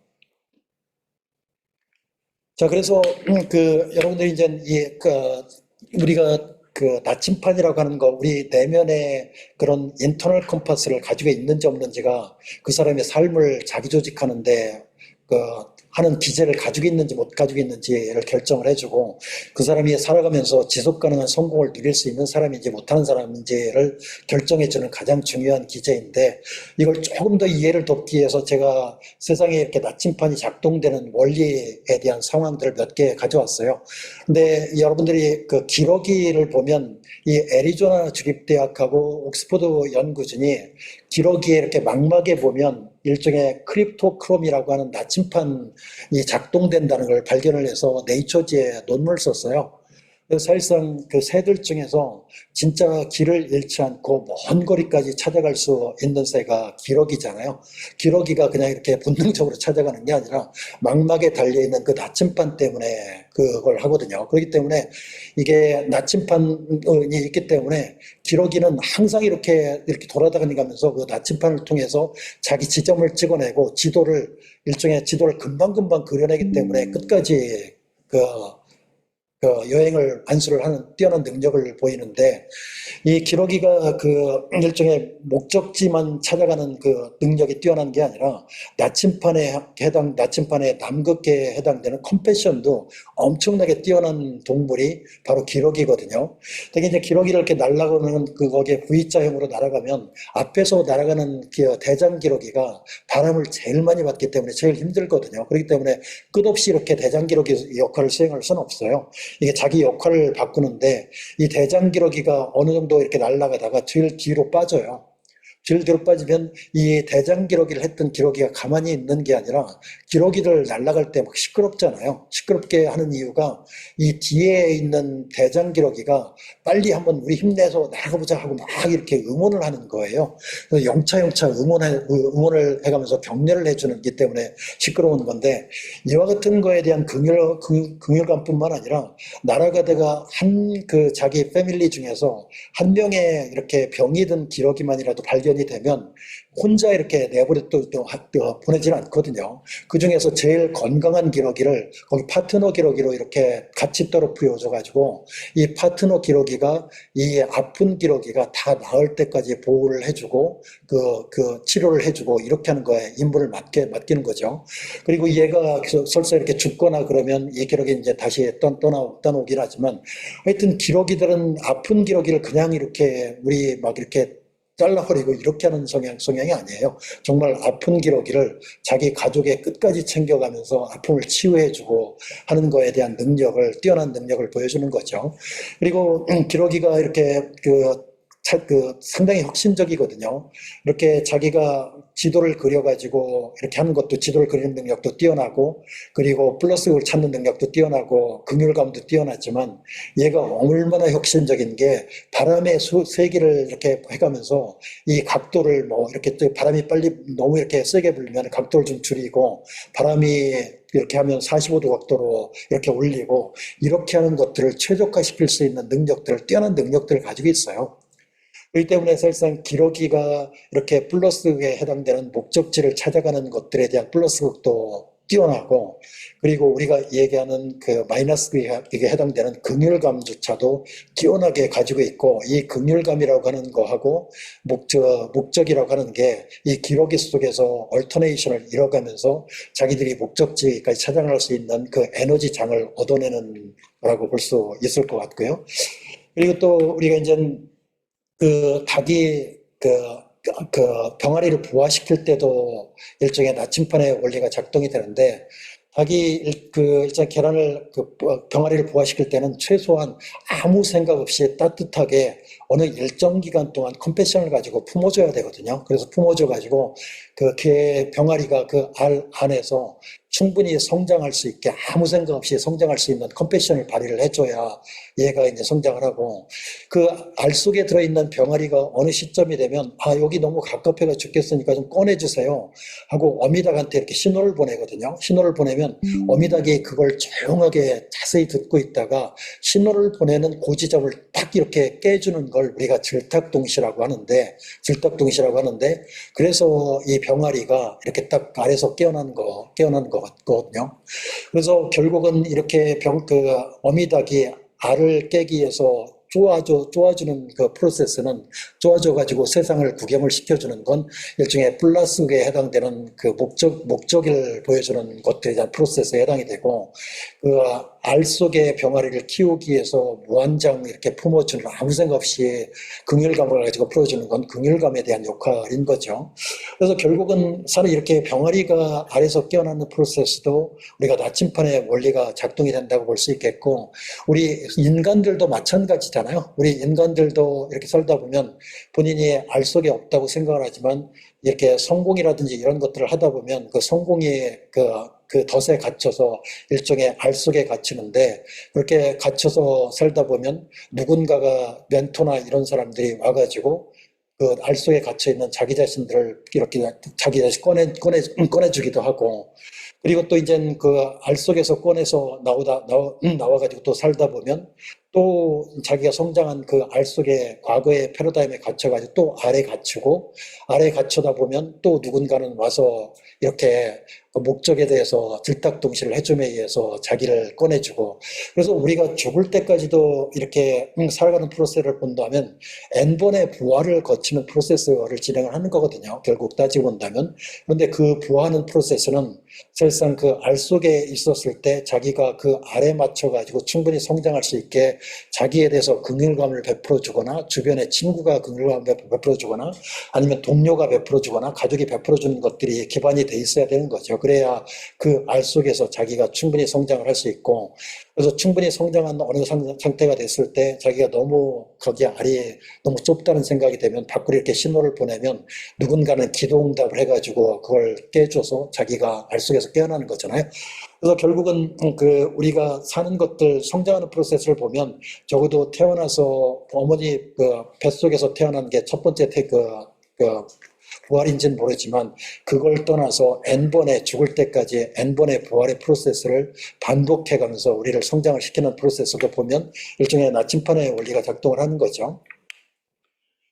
자, 그래서 여러분들이 이제 우리가 그 나침판이라고 하는 거, 우리 내면의 그런 인터널 컴파스를 가지고 있는지 없는지가 그 사람의 삶을 자기 조직하는데 하는 기제를 가지고 있는지 못 가지고 있는지를 결정을 해주고, 그 사람이 살아가면서 지속 가능한 성공을 누릴 수 있는 사람인지 못하는 사람인지를 결정해주는 가장 중요한 기제인데, 이걸 조금 더 이해를 돕기 위해서 제가 세상에 이렇게 나침판이 작동되는 원리에 대한 상황들을 몇 개 가져왔어요. 근데 여러분들이 그 기러기를 보면 이 애리조나 주립대학하고 옥스퍼드 연구진이 기러기에 이렇게 망막에 보면 일종의 크립토크롬이라고 하는 나침판이 작동된다는 걸 발견을 해서 네이처지에 논문을 썼어요. 그래서 사실상 그 새들 중에서 진짜 길을 잃지 않고 먼 거리까지 찾아갈 수 있는 새가 기러기잖아요. 기러기가 그냥 이렇게 본능적으로 찾아가는 게 아니라 망막에 달려있는 그 나침판 때문에 그걸 하거든요. 그렇기 때문에 이게 나침판이 있기 때문에 기러기는 항상 이렇게 돌아다니면서 그 나침판을 통해서 자기 지점을 찍어내고 일종의 지도를 금방금방 그려내기 때문에 끝까지 그 여행을 완수를 하는 뛰어난 능력을 보이는데, 이 기러기가 일종의 목적지만 찾아가는 그 능력이 뛰어난 게 아니라 나침판의 남극계에 해당되는 컴패션도 엄청나게 뛰어난 동물이 바로 기러기거든요. 되게 이제 기러기를 이렇게 날아가는 거기에 V자형으로 날아가면 앞에서 날아가는 대장 기러기가 바람을 제일 많이 받기 때문에 제일 힘들거든요. 그렇기 때문에 끝없이 이렇게 대장 기러기 역할을 수행할 수는 없어요. 이게 자기 역할을 바꾸는데, 이 대장기러기가 어느 정도 이렇게 날아가다가 제일 뒤로 빠져요. 제일 뒤로 빠지면 이 대장기러기를 했던 기러기가 가만히 있는 게 아니라 기러기를 날아갈 때 막 시끄럽잖아요. 시끄럽게 하는 이유가 이 뒤에 있는 대장기러기가 빨리 한번 우리 힘내서 나가보자 하고 막 이렇게 응원을 하는 거예요. 그래서 영차 응원을 해가면서 격려를 해주는 기 때문에 시끄러운 건데, 이와 같은 거에 대한 긍휼감뿐만 아니라 날아가다가 자기 패밀리 중에서 한 명의 이렇게 병이 든 기러기만이라도 발견이 되면 혼자 이렇게 보내지는 않거든요. 그 중에서 제일 건강한 기러기를 거기 파트너 기러기로 이렇게 같이 떨어뜨려줘가지고 이 파트너 기러기가 이 아픈 기러기가 다 나을 때까지 보호를 해주고 치료를 해주고 이렇게 하는 거에 임무를 맡기는 거죠. 그리고 얘가 설사 이렇게 죽거나 그러면 이 기러기 이제 다시 떠나오긴 하지만, 하여튼 기러기들은 아픈 기러기를 그냥 이렇게 우리 막 이렇게 잘라버리고 이렇게 하는 성향이 아니에요. 정말 아픈 기러기를 자기 가족의 끝까지 챙겨가면서 아픔을 치유해주고 하는 거에 대한 뛰어난 능력을 보여주는 거죠. 그리고 기러기가 이렇게 상당히 혁신적이거든요. 이렇게 자기가 지도를 그려가지고 이렇게 하는 것도 지도를 그리는 능력도 뛰어나고 그리고 플러스를 찾는 능력도 뛰어나고 긍휼감도 뛰어나지만 얘가 얼마나 혁신적인 게 바람의 세기를 이렇게 해가면서 이 각도를 뭐 이렇게 또 바람이 빨리 너무 이렇게 세게 불면 각도를 좀 줄이고 바람이 이렇게 하면 45도 각도로 이렇게 올리고 이렇게 하는 것들을 최적화시킬 수 있는 능력들을 뛰어난 능력들을 가지고 있어요. 그렇기 때문에 사실상 기러기가 이렇게 플러스에 해당되는 목적지를 찾아가는 것들에 대한 플러스극도 뛰어나고 그리고 우리가 얘기하는 그 마이너스에 해당되는 긍휼감조차도 뛰어나게 가지고 있고 이 긍휼감이라고 하는 거하고 목적이라고 하는 게 이 기러기 속에서 얼터네이션을 이뤄가면서 자기들이 목적지까지 찾아갈 수 있는 그 에너지 장을 얻어내는 거라고 볼 수 있을 것 같고요. 그리고 또 우리가 이제 그 닭이 병아리를 부화시킬 때도 일종의 나침판의 원리가 작동이 되는데 닭이 일단 계란을 병아리를 부화시킬 때는 최소한 아무 생각 없이 따뜻하게 어느 일정 기간 동안 컴패션을 가지고 품어줘야 되거든요. 그래서 품어줘 가지고 그 병아리가 그 알 안에서 충분히 성장할 수 있게 아무 생각 없이 성장할 수 있는 컴패션을 발휘를 해줘야 얘가 이제 성장을 하고 그 알 속에 들어있는 병아리가 어느 시점이 되면 여기 너무 갑갑해가 죽겠으니까 좀 꺼내주세요 하고 어미닭한테 이렇게 신호를 보내거든요. 신호를 보내면 어미닭이 그걸 조용하게 자세히 듣고 있다가 신호를 보내는 그 지점을 딱 이렇게 깨주는 걸 우리가 질탁동시라고 하는데 그래서 이 병아리가 이렇게 딱 알에서 깨어나는 거 같거든요. 그래서 결국은 이렇게 어미닭이 알을 깨기 위해서 쪼아주는 그 프로세스는 쪼아줘가지고 세상을 구경을 시켜주는 건 일종의 플라스에 해당되는 그 목적을 보여주는 것들에 대한 프로세스에 해당이 되고 그 알 속의 병아리를 키우기 위해서 무한정 이렇게 품어주는 아무 생각 없이 긍휼감을 가지고 풀어주는 건 긍휼감에 대한 역할인 거죠. 그래서 결국은 사실 이렇게 병아리가 알에서 깨어나는 프로세스도 우리가 나침판의 원리가 작동이 된다고 볼 수 있겠고 우리 인간들도 마찬가지잖아요. 우리 인간들도 이렇게 살다 보면 본인이 알 속에 없다고 생각을 하지만 이렇게 성공이라든지 이런 것들을 하다 보면 그 성공이 그 덫에 갇혀서 일종의 알 속에 갇히는데 그렇게 갇혀서 살다 보면 누군가가 멘토나 이런 사람들이 와가지고 그 알 속에 갇혀 있는 자기 자신들을 이렇게 자기 자신 꺼내주기도 하고 그리고 또 이제 그 알 속에서 꺼내서 나와가지고 또 살다 보면 또 자기가 성장한 그 알 속에 과거의 패러다임에 갇혀가지고 또 알에 갇혀다 보면 또 누군가는 와서 이렇게 그 목적에 대해서 들딱동시를 해줌에 의해서 자기를 꺼내주고 그래서 우리가 죽을 때까지도 이렇게 살아가는 프로세스를 본다면 N번의 부활을 거치는 프로세스를 진행을 하는 거거든요. 결국 따지고 본다면. 그런데 그 부활하는 프로세스는 사실상 그 알 속에 있었을 때 자기가 그 알에 맞춰가지고 충분히 성장할 수 있게 자기에 대해서 긍휼감을 베풀어주거나 주변의 친구가 긍휼감을 베풀어주거나 아니면 동료가 베풀어주거나 가족이 베풀어주는 것들이 기반이 돼 있어야 되는 거죠. 그래야 그 알 속에서 자기가 충분히 성장을 할 수 있고 그래서 충분히 성장한 어느 상태가 됐을 때 자기가 너무 거기 알이 너무 좁다는 생각이 되면 밖으로 이렇게 신호를 보내면 누군가는 기도응답을 해가지고 그걸 깨줘서 자기가 알 속에서 깨어나는 거잖아요. 그래서 결국은 우리가 사는 것들 성장하는 프로세스를 보면 적어도 태어나서 어머니 그 뱃속에서 태어난 게 첫 번째 부활인지는 모르지만 그걸 떠나서 N번의 죽을 때까지 N번의 부활의 프로세스를 반복해가면서 우리를 성장을 시키는 프로세스를 보면 일종의 나침판의 원리가 작동을 하는 거죠.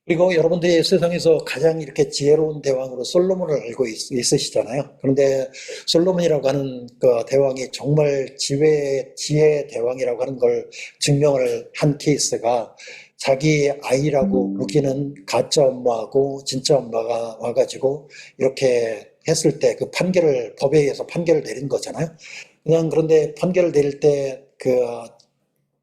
그리고 여러분들이 세상에서 가장 이렇게 지혜로운 대왕으로 솔로몬을 알고 있으시잖아요. 그런데 솔로몬이라고 하는 그 대왕이 정말 지혜 대왕이라고 하는 걸 증명을 한 케이스가 자기 아이라고 우기는 가짜 엄마하고 진짜 엄마가 와가지고 이렇게 했을 때 그 법에 의해서 판결을 내린 거잖아요. 그런데 판결을 내릴 때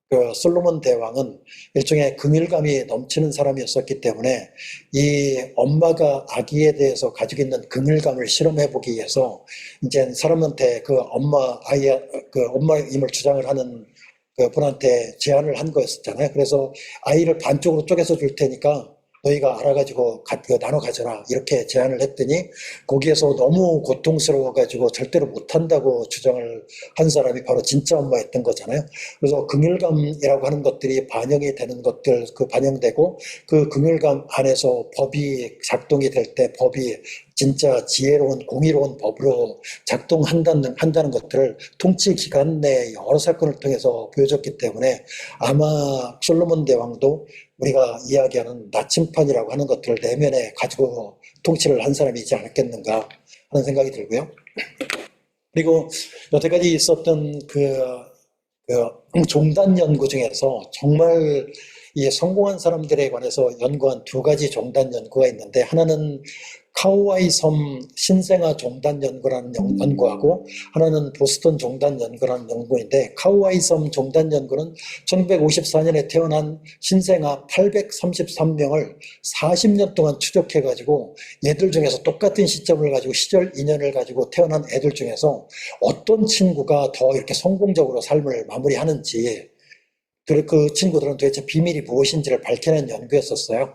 그 솔로몬 대왕은 일종의 긍휼감이 넘치는 사람이었었기 때문에 이 엄마가 아기에 대해서 가지고 있는 긍휼감을 실험해 보기 위해서 이제 사람한테 그 엄마임을 주장을 하는 그 분한테 제안을 한 거였잖아요. 그래서 아이를 반쪽으로 쪼개서 줄 테니까 너희가 알아가지고 나눠 가져라 이렇게 제안을 했더니 거기에서 너무 고통스러워가지고 절대로 못한다고 주장을 한 사람이 바로 진짜 엄마였던 거잖아요. 그래서 긍휼감이라고 하는 것들이 반영이 되는 것들, 반영되고 그 긍휼감 안에서 법이 작동이 될 때 법이 진짜 지혜로운 공의로운 법으로 작동한다는 것들을 통치 기간 내 여러 사건을 통해서 보여줬기 때문에 아마 솔로몬 대왕도 우리가 이야기하는 나침판이라고 하는 것들을 내면에 가지고 통치를 한 사람이지 않았겠는가 하는 생각이 들고요. 그리고 여태까지 있었던 종단 연구 중에서 정말 이 성공한 사람들에 관해서 연구한 두 가지 종단 연구가 있는데, 하나는 카우아이 섬 신생아 종단 연구라는 연구하고 하나는 보스턴 종단 연구라는 연구인데, 카우아이 섬 종단 연구는 1954년에 태어난 신생아 833명을 40년 동안 추적해가지고 얘들 중에서 똑같은 시점을 가지고 시절 인연을 가지고 태어난 애들 중에서 어떤 친구가 더 이렇게 성공적으로 삶을 마무리하는지, 그 친구들은 도대체 비밀이 무엇인지를 밝혀낸 연구였었어요.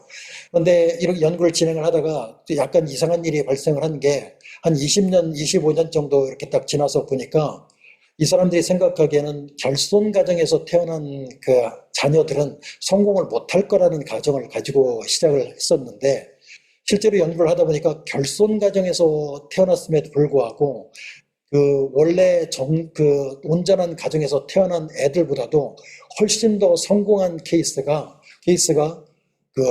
그런데 이렇게 연구를 진행을 하다가 약간 이상한 일이 발생을 한 게, 한 20년, 25년 정도 이렇게 딱 지나서 보니까 이 사람들이 생각하기에는 결손 가정에서 태어난 그 자녀들은 성공을 못할 거라는 가정을 가지고 시작을 했었는데, 실제로 연구를 하다 보니까 결손 가정에서 태어났음에도 불구하고 원래 온전한 가정에서 태어난 애들보다도 훨씬 더 성공한 케이스가 그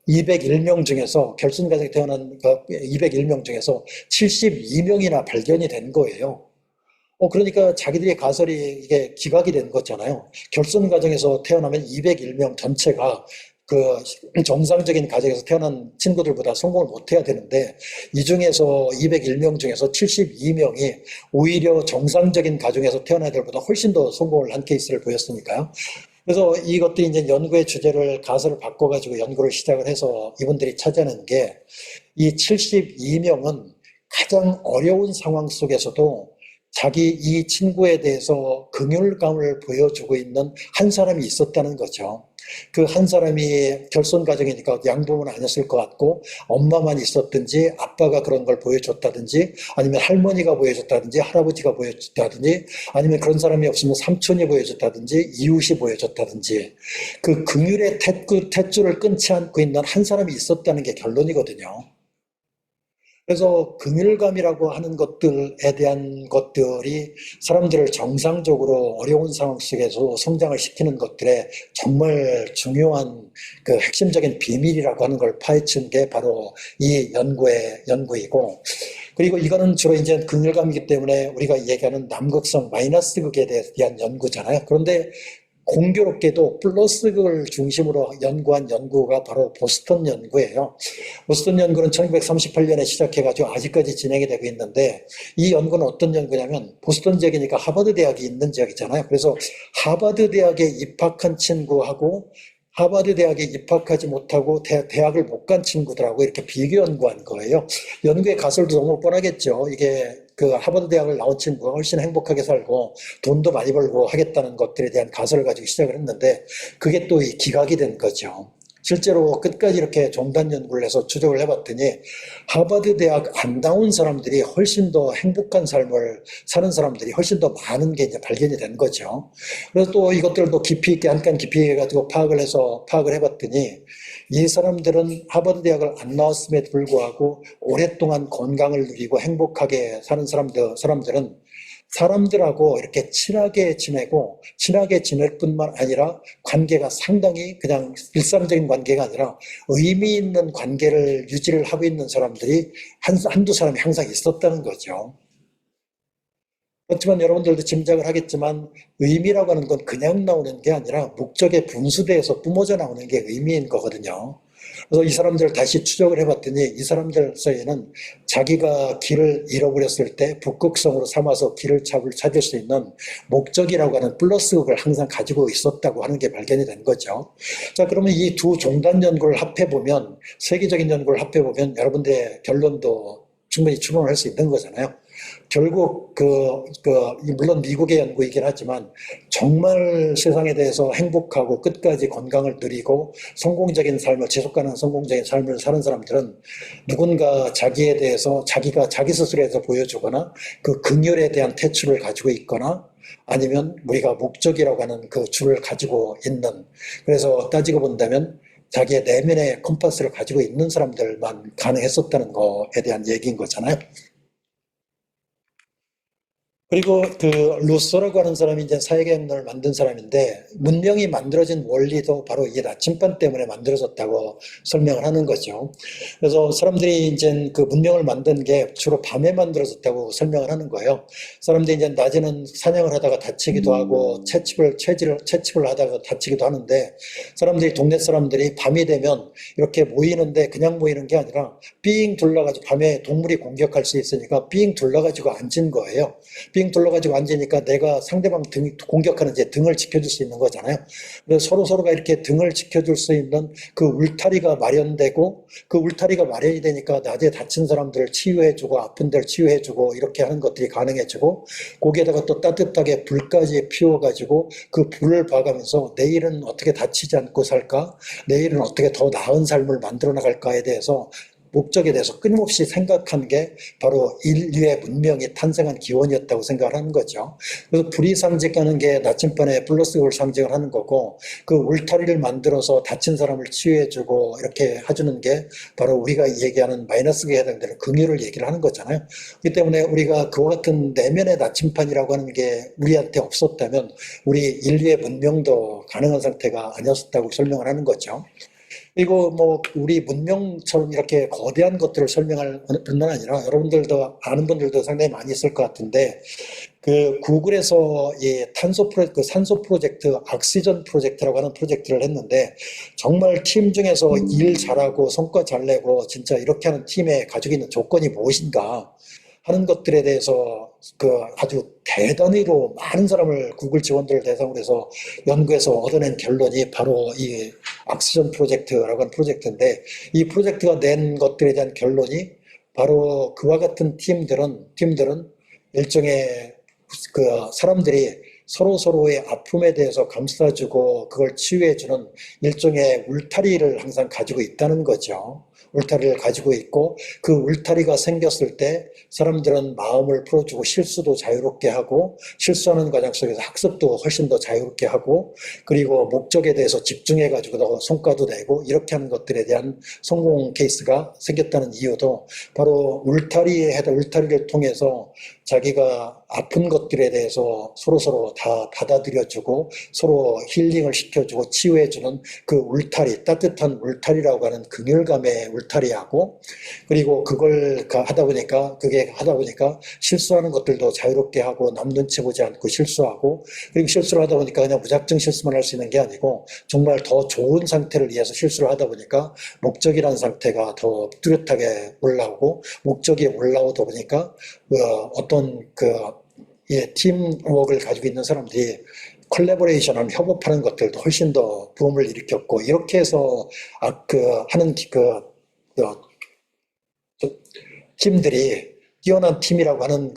201명 중에서, 결손 가정에 태어난 201명 중에서 72명이나 발견이 된 거예요. 그러니까 자기들의 가설이 이게 기각이 된 거잖아요. 결손 가정에서 태어나면 201명 전체가 정상적인 가정에서 태어난 친구들보다 성공을 못해야 되는데, 이 중에서 201명 중에서 72명이 오히려 정상적인 가정에서 태어난 애들보다 훨씬 더 성공을 한 케이스를 보였으니까요. 그래서 이것들이 이제 연구의 주제를 가설을 바꿔가지고 연구를 시작을 해서 이분들이 찾아낸 게, 이 72명은 가장 어려운 상황 속에서도 자기 이 친구에 대해서 긍휼감을 보여주고 있는 한 사람이 있었다는 거죠. 그 한 사람이 결손 가정이니까 양부모는 아니었을 것 같고, 엄마만 있었든지 아빠가 그런 걸 보여줬다든지, 아니면 할머니가 보여줬다든지 할아버지가 보여줬다든지, 아니면 그런 사람이 없으면 삼촌이 보여줬다든지 이웃이 보여줬다든지, 그 긍휼의 탯줄을 끊지 않고 있는 한 사람이 있었다는 게 결론이거든요. 그래서 긍휼감이라고 하는 것들에 대한 것들이 사람들을 정상적으로 어려운 상황 속에서 성장을 시키는 것들에 정말 중요한 핵심적인 비밀이라고 하는 걸 파헤친 게 바로 이 연구이고, 그리고 이거는 주로 이제 긍휼감이기 때문에 우리가 얘기하는 남극성 마이너스 극에 대한 연구잖아요. 그런데 공교롭게도 플러스극을 중심으로 연구한 연구가 바로 보스턴 연구예요. 보스턴 연구는 1938년에 시작해가지고 아직까지 진행이 되고 있는데, 이 연구는 어떤 연구냐면, 보스턴 지역이니까 하버드 대학이 있는 지역이잖아요. 그래서 하버드 대학에 입학한 친구하고 하버드 대학에 입학하지 못하고 대학을 못 간 친구들하고 이렇게 비교 연구한 거예요. 연구의 가설도 너무 뻔하겠죠. 이게 하버드 대학을 나온 친구가 훨씬 행복하게 살고 돈도 많이 벌고 하겠다는 것들에 대한 가설을 가지고 시작을 했는데, 그게 또 기각이 된 거죠. 실제로 끝까지 이렇게 종단 연구를 해서 추적을 해봤더니 하버드 대학 안 나온 사람들이 훨씬 더 행복한 삶을 사는 사람들이 훨씬 더 많은 게 이제 발견이 된 거죠. 그래서 또 이것들도 깊이 있게 한 칸 깊이 있게 가지고 파악을 해봤더니, 이 사람들은 하버드 대학을 안 나왔음에도 불구하고 오랫동안 건강을 누리고 행복하게 사는 사람들은 사람들하고 이렇게 친하게 지낼 뿐만 아니라 관계가 상당히 그냥 일상적인 관계가 아니라 의미 있는 관계를 유지를 하고 있는 사람들이 한두 사람이 항상 있었다는 거죠. 그렇지만 여러분들도 짐작을 하겠지만, 의미라고 하는 건 그냥 나오는 게 아니라 목적에 분수대에서 뿜어져 나오는 게 의미인 거거든요. 그래서 이 사람들을 다시 추적을 해봤더니, 이 사람들 사이에는 자기가 길을 잃어버렸을 때 북극성으로 삼아서 길을 찾을 수 있는 목적이라고 하는 플러스극을 항상 가지고 있었다고 하는 게 발견이 된 거죠. 자, 그러면 이 두 종단 연구를 합해보면, 세계적인 연구를 합해보면 여러분들의 결론도 충분히 추론을 할 수 있는 거잖아요. 결국 물론 미국의 연구이긴 하지만 정말 세상에 대해서 행복하고 끝까지 건강을 누리고 성공적인 삶을, 지속 가능한 성공적인 삶을 사는 사람들은 누군가 자기에 대해서 자기가 자기 스스로에서 보여주거나 그 긍휼에 대한 태출을 가지고 있거나 아니면 우리가 목적이라고 하는 그 줄을 가지고 있는, 그래서 따지고 본다면 자기의 내면의 컴파스를 가지고 있는 사람들만 가능했었다는 거에 대한 얘기인 거잖아요. 그리고 루소라고 하는 사람이 이제 사회계획론을 만든 사람인데, 문명이 만들어진 원리도 바로 이게 나침반 때문에 만들어졌다고 설명을 하는 거죠. 그래서 사람들이 이제 그 문명을 만든 게 주로 밤에 만들어졌다고 설명을 하는 거예요. 사람들이 이제 낮에는 사냥을 하다가 다치기도 하고 채집을 하다가 다치기도 하는데, 동네 사람들이 밤이 되면 이렇게 모이는데 그냥 모이는 게 아니라 삥 둘러가지고, 밤에 동물이 공격할 수 있으니까 삥 둘러가지고 앉은 거예요. 빙 둘러가지고 앉으니까 내가 상대방 공격하는 제 등을 지켜줄 수 있는 거잖아요. 그래서 서로가 이렇게 등을 지켜줄 수 있는 그 울타리가 마련되고, 그 울타리가 마련이 되니까 낮에 다친 사람들을 치유해주고 아픈 데를 치유해주고 이렇게 하는 것들이 가능해지고, 거기에다가 또 따뜻하게 불까지 피워가지고 그 불을 봐가면서 내일은 어떻게 다치지 않고 살까? 내일은 어떻게 더 나은 삶을 만들어 나갈까에 대해서, 목적에 대해서 끊임없이 생각한 게 바로 인류의 문명이 탄생한 기원이었다고 생각을 하는 거죠. 그래서 불이 상징하는 게 나침반의 플러스를 상징을 하는 거고, 그 울타리를 만들어서 다친 사람을 치유해주고 이렇게 해주는 게 바로 우리가 얘기하는 마이너스에 해당되는 긍휼을 얘기를 하는 거잖아요. 그렇기 때문에 우리가 그와 같은 내면의 나침반이라고 하는 게 우리한테 없었다면 우리 인류의 문명도 가능한 상태가 아니었다고 설명을 하는 거죠. 그리고 우리 문명처럼 이렇게 거대한 것들을 설명할 뿐만 아니라, 여러분들도 아는 분들도 상당히 많이 있을 것 같은데, 그 구글에서 이 산소 프로젝트, 옥시전 프로젝트라고 하는 프로젝트를 했는데, 정말 팀 중에서 일 잘하고 성과 잘 내고 진짜 이렇게 하는 팀에 가지고 있는 조건이 무엇인가 하는 것들에 대해서 아주 대단히로 많은 사람을, 구글 직원들을 대상으로 해서 연구해서 얻어낸 결론이 바로 이 옥시전 프로젝트라고 하는 프로젝트인데, 이 프로젝트가 낸 것들에 대한 결론이 바로 그와 같은 팀들은 일종의 사람들이 서로의 아픔에 대해서 감싸주고 그걸 치유해주는 일종의 울타리를 항상 가지고 있다는 거죠. 울타리를 가지고 있고, 그 울타리가 생겼을 때 사람들은 마음을 풀어주고 실수도 자유롭게 하고, 실수하는 과정 속에서 학습도 훨씬 더 자유롭게 하고, 그리고 목적에 대해서 집중해가지고 더 성과도 내고, 이렇게 하는 것들에 대한 성공 케이스가 생겼다는 이유도 바로 울타리를 통해서 자기가 아픈 것들에 대해서 서로 다 받아들여주고 서로 힐링을 시켜주고 치유해주는 그 울타리, 따뜻한 울타리라고 하는 긍휼감의 울타리하고, 그리고 그걸 하다 보니까 실수하는 것들도 자유롭게 하고, 남 눈치 보지 않고 실수하고, 그리고 실수를 하다 보니까 그냥 무작정 실수만 할 수 있는 게 아니고 정말 더 좋은 상태를 위해서 실수를 하다 보니까 목적이라는 상태가 더 뚜렷하게 올라오고, 목적이 올라오다 보니까 어떤 팀워크를 가지고 있는 사람들이 콜라보레이션을 협업하는 것들도 훨씬 더 부음을 일으켰고, 이렇게 해서 하는 팀들이 뛰어난 팀이라고 하는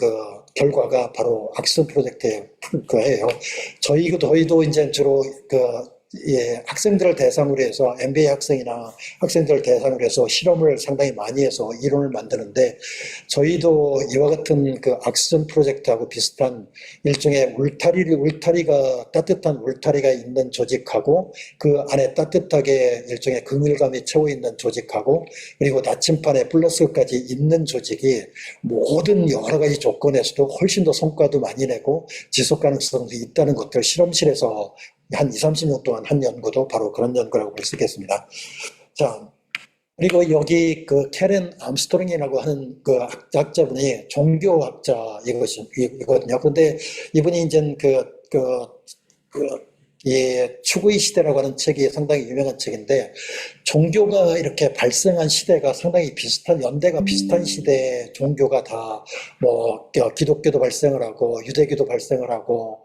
결과가 바로 옥시전 프로젝트의 거예요. 저희도 이제 주로 학생들을 대상으로 해서, MBA 학생이나 학생들을 대상으로 해서 실험을 상당히 많이 해서 이론을 만드는데, 저희도 이와 같은 옥시전 프로젝트하고 비슷한 일종의 따뜻한 울타리가 있는 조직하고, 그 안에 따뜻하게 일종의 긍휼감이 채워 있는 조직하고, 그리고 나침반에 플러스까지 있는 조직이 모든 여러 가지 조건에서도 훨씬 더 성과도 많이 내고 지속 가능성도 있다는 것들, 실험실에서 한 20-30년 동안 한 연구도 바로 그런 연구라고 볼 수 있겠습니다. 자, 그리고 여기 캐렌 암스트롱이라고 하는 학자분이 종교학자이거든요. 그런데 이분이 이제 추구의 시대라고 하는 책이 상당히 유명한 책인데, 종교가 이렇게 발생한 시대가 상당히 연대가 비슷한 시대에 종교가 다 기독교도 발생을 하고, 유대교도 발생을 하고,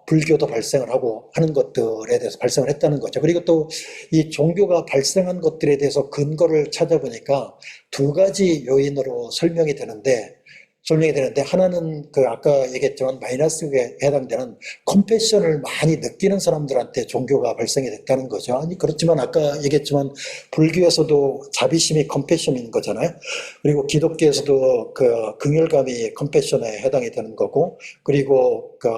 불교도 발생을 하고 하는 것들에 대해서 발생을 했다는 거죠. 그리고 또 이 종교가 발생한 것들에 대해서 근거를 찾아보니까 두 가지 요인으로 설명이 되는데, 설명이 되는데, 하나는 그 아까 얘기했지만 마이너스에 해당되는 컴패션을 많이 느끼는 사람들한테 종교가 발생이 됐다는 거죠. 아니 그렇지만 아까 얘기했지만 불교에서도 자비심이 컴패션인 거잖아요. 그리고 기독교에서도 그 긍휼감이 컴패션에 해당이 되는 거고, 그리고 그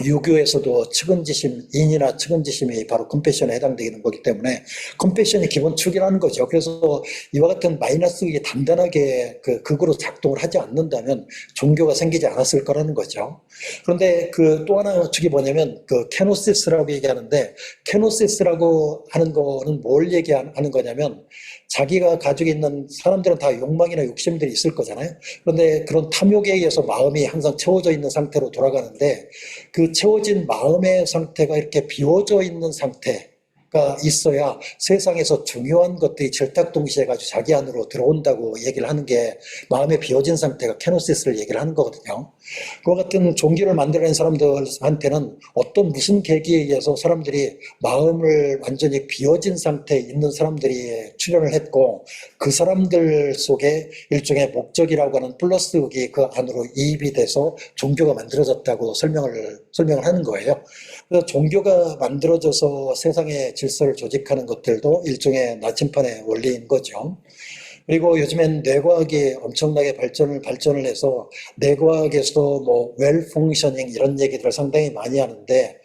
유교에서도 측은지심, 인이나 측은지심이 바로 컴패션에 해당되는 거기 때문에 컴패션이 기본축이라는 거죠. 그래서 이와 같은 마이너스가 단단하게 그 극으로 작동을 하지 않는다면 종교가 생기지 않았을 거라는 거죠. 그런데 그 또 하나 축이 뭐냐면 그 케노시스라고 얘기하는데, 케노시스라고 하는 거는 뭘 얘기하는 거냐면, 자기가 가지고 있는, 사람들은 다 욕망이나 욕심들이 있을 거잖아요. 그런데 그런 탐욕에 의해서 마음이 항상 채워져 있는 상태로 돌아가는데, 그 채워진 마음의 상태가 이렇게 비워져 있는 상태가 있어야 세상에서 중요한 것들이 질딱동시에 가지고 자기 안으로 들어온다고 얘기를 하는 게, 마음의 비워진 상태가 케노시스를 얘기를 하는 거거든요. 그와 같은 종교를 만들어낸 사람들한테는 어떤 무슨 계기에 의해서 사람들이 마음을 완전히 비워진 상태에 있는 사람들이 출현을 했고, 그 사람들 속에 일종의 목적이라고 하는 플러스극이 그 안으로 이입이 돼서 종교가 만들어졌다고 설명을 하는 거예요. 그래서 종교가 만들어져서 세상의 질서를 조직하는 것들도 일종의 나침판의 원리인 거죠. 그리고 요즘엔 뇌과학이 엄청나게 발전을 해서 뇌과학에서 뭐 웰펑셔닝 이런 얘기들을 상당히 많이 하는데,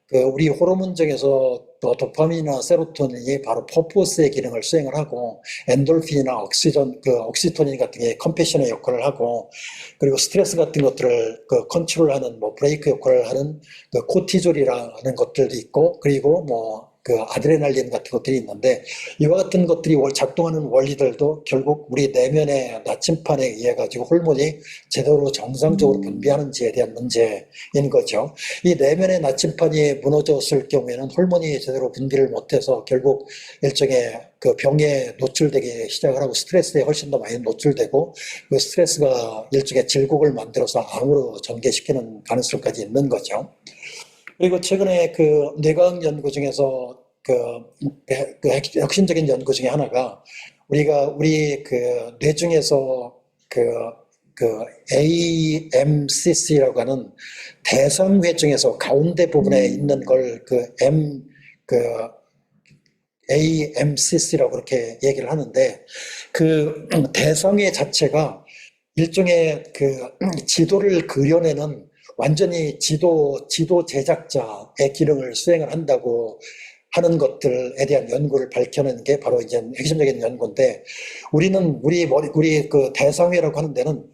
그 우리 호르몬 중에서 또 도파민이나 세로토닌이 바로 퍼포스의 기능을 수행을 하고, 엔돌핀이나 옥시토닌 같은 게 컴패션의 역할을 하고, 그리고 스트레스 같은 것들을 그 컨트롤하는 뭐 브레이크 역할을 하는 그 코티졸이라는 것들도 있고, 그리고 뭐 그 아드레날린 같은 것들이 있는데, 이와 같은 것들이 작동하는 원리들도 결국 우리 내면의 나침판에 의해 가지고 호르몬이 제대로 정상적으로 분비하는지에 대한 문제인 거죠. 이 내면의 나침판이 무너졌을 경우에는 호르몬이 제대로 분비를 못해서 결국 일종의 그 병에 노출되기 시작을 하고, 스트레스에 훨씬 더 많이 노출되고, 그 스트레스가 일종의 질곡을 만들어서 암으로 전개시키는 가능성까지 있는 거죠. 그리고 최근에 그 뇌과학 연구 중에서 그 핵심적인 연구 중에 하나가, 우리 그 뇌 중에서 그 AMCC라고 하는 대상회 중에서 가운데 부분에 있는 걸 그 AMCC라고 그렇게 얘기를 하는데, 그 대상회 자체가 일종의 그 지도를 그려내는, 완전히 지도 제작자의 기능을 수행을 한다고 하는 것들에 대한 연구를 밝혀낸 게 바로 이제 핵심적인 연구인데, 우리 그 대상회라고 하는 데는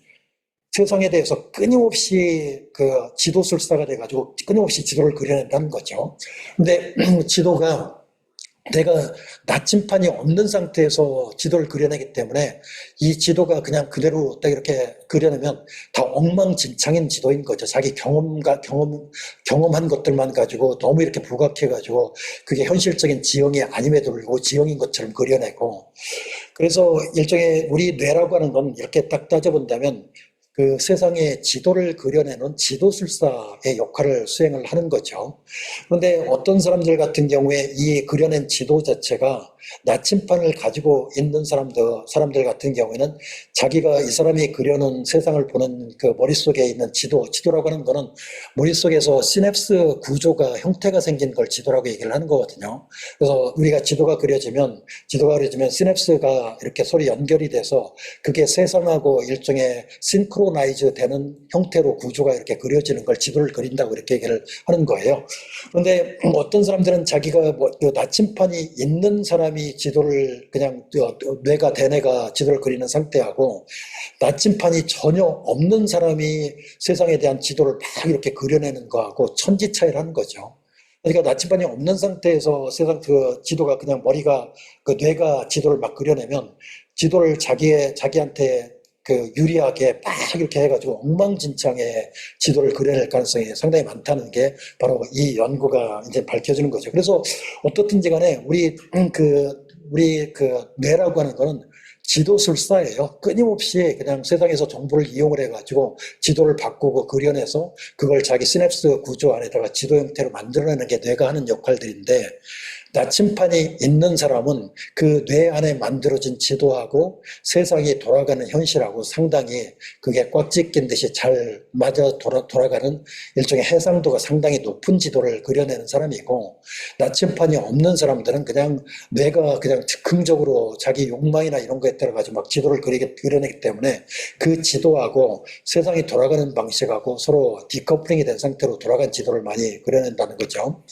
세상에 대해서 끊임없이 그 지도술사가 돼가지고 끊임없이 지도를 그려낸다는 거죠. 근데 지도가, 내가 나침판이 없는 상태에서 지도를 그려내기 때문에 이 지도가 그냥 그대로 딱 이렇게 그려내면 다 엉망진창인 지도인 거죠. 자기 경험한 것들만 가지고 너무 이렇게 부각해가지고 그게 현실적인 지형이 아님에도 불구하고 지형인 것처럼 그려내고, 그래서 일종의 우리 뇌라고 하는 건 이렇게 딱 따져본다면 그 세상의 지도를 그려내는 지도술사의 역할을 수행을 하는 거죠. 그런데 어떤 사람들 같은 경우에 이 그려낸 지도 자체가 나침판을 가지고 있는 사람들 같은 경우에는, 자기가 이 사람이 그려놓은 세상을 보는 그 머릿속에 있는 지도라고 하는 거는 머릿속에서 시냅스 구조가, 형태가 생긴 걸 지도라고 얘기를 하는 거거든요. 그래서 우리가 지도가 그려지면 시냅스가 이렇게 서로 연결이 돼서 그게 세상하고 일종의 싱크로나이즈 되는 형태로 구조가 이렇게 그려지는 걸 지도를 그린다고 이렇게 얘기를 하는 거예요. 그런데 어떤 사람들은 자기가 나침판이 있는 사람이 지도를 그냥 대뇌가 지도를 그리는 상태하고, 나침판이 전혀 없는 사람이 세상에 대한 지도를 막 이렇게 그려내는 거하고 천지차이를 하는 거죠. 그러니까 나침판이 없는 상태에서 세상 그 지도가 그냥 그 뇌가 지도를 막 그려내면, 지도를 자기한테 그 유리하게 막 이렇게 해가지고 엉망진창의 지도를 그려낼 가능성이 상당히 많다는 게 바로 이 연구가 이제 밝혀지는 거죠. 그래서 어떻든지 간에 우리 그 뇌라고 하는 거는 지도술사예요. 끊임없이 그냥 세상에서 정보를 이용을 해가지고 지도를 바꾸고 그려내서 그걸 자기 시냅스 구조 안에다가 지도 형태로 만들어내는 게 뇌가 하는 역할들인데, 나침판이 있는 사람은 그 뇌 안에 만들어진 지도하고 세상이 돌아가는 현실하고 상당히 그게 꽉 찢긴 듯이 잘 맞아 돌아가는 일종의 해상도가 상당히 높은 지도를 그려내는 사람이고, 나침판이 없는 사람들은 그냥 뇌가 그냥 즉흥적으로 자기 욕망이나 이런 거에 따라가지고 막 지도를 그려내기 때문에 그 지도하고 세상이 돌아가는 방식하고 서로 디커플링이 된 상태로 돌아간 지도를 많이 그려낸다는 거죠.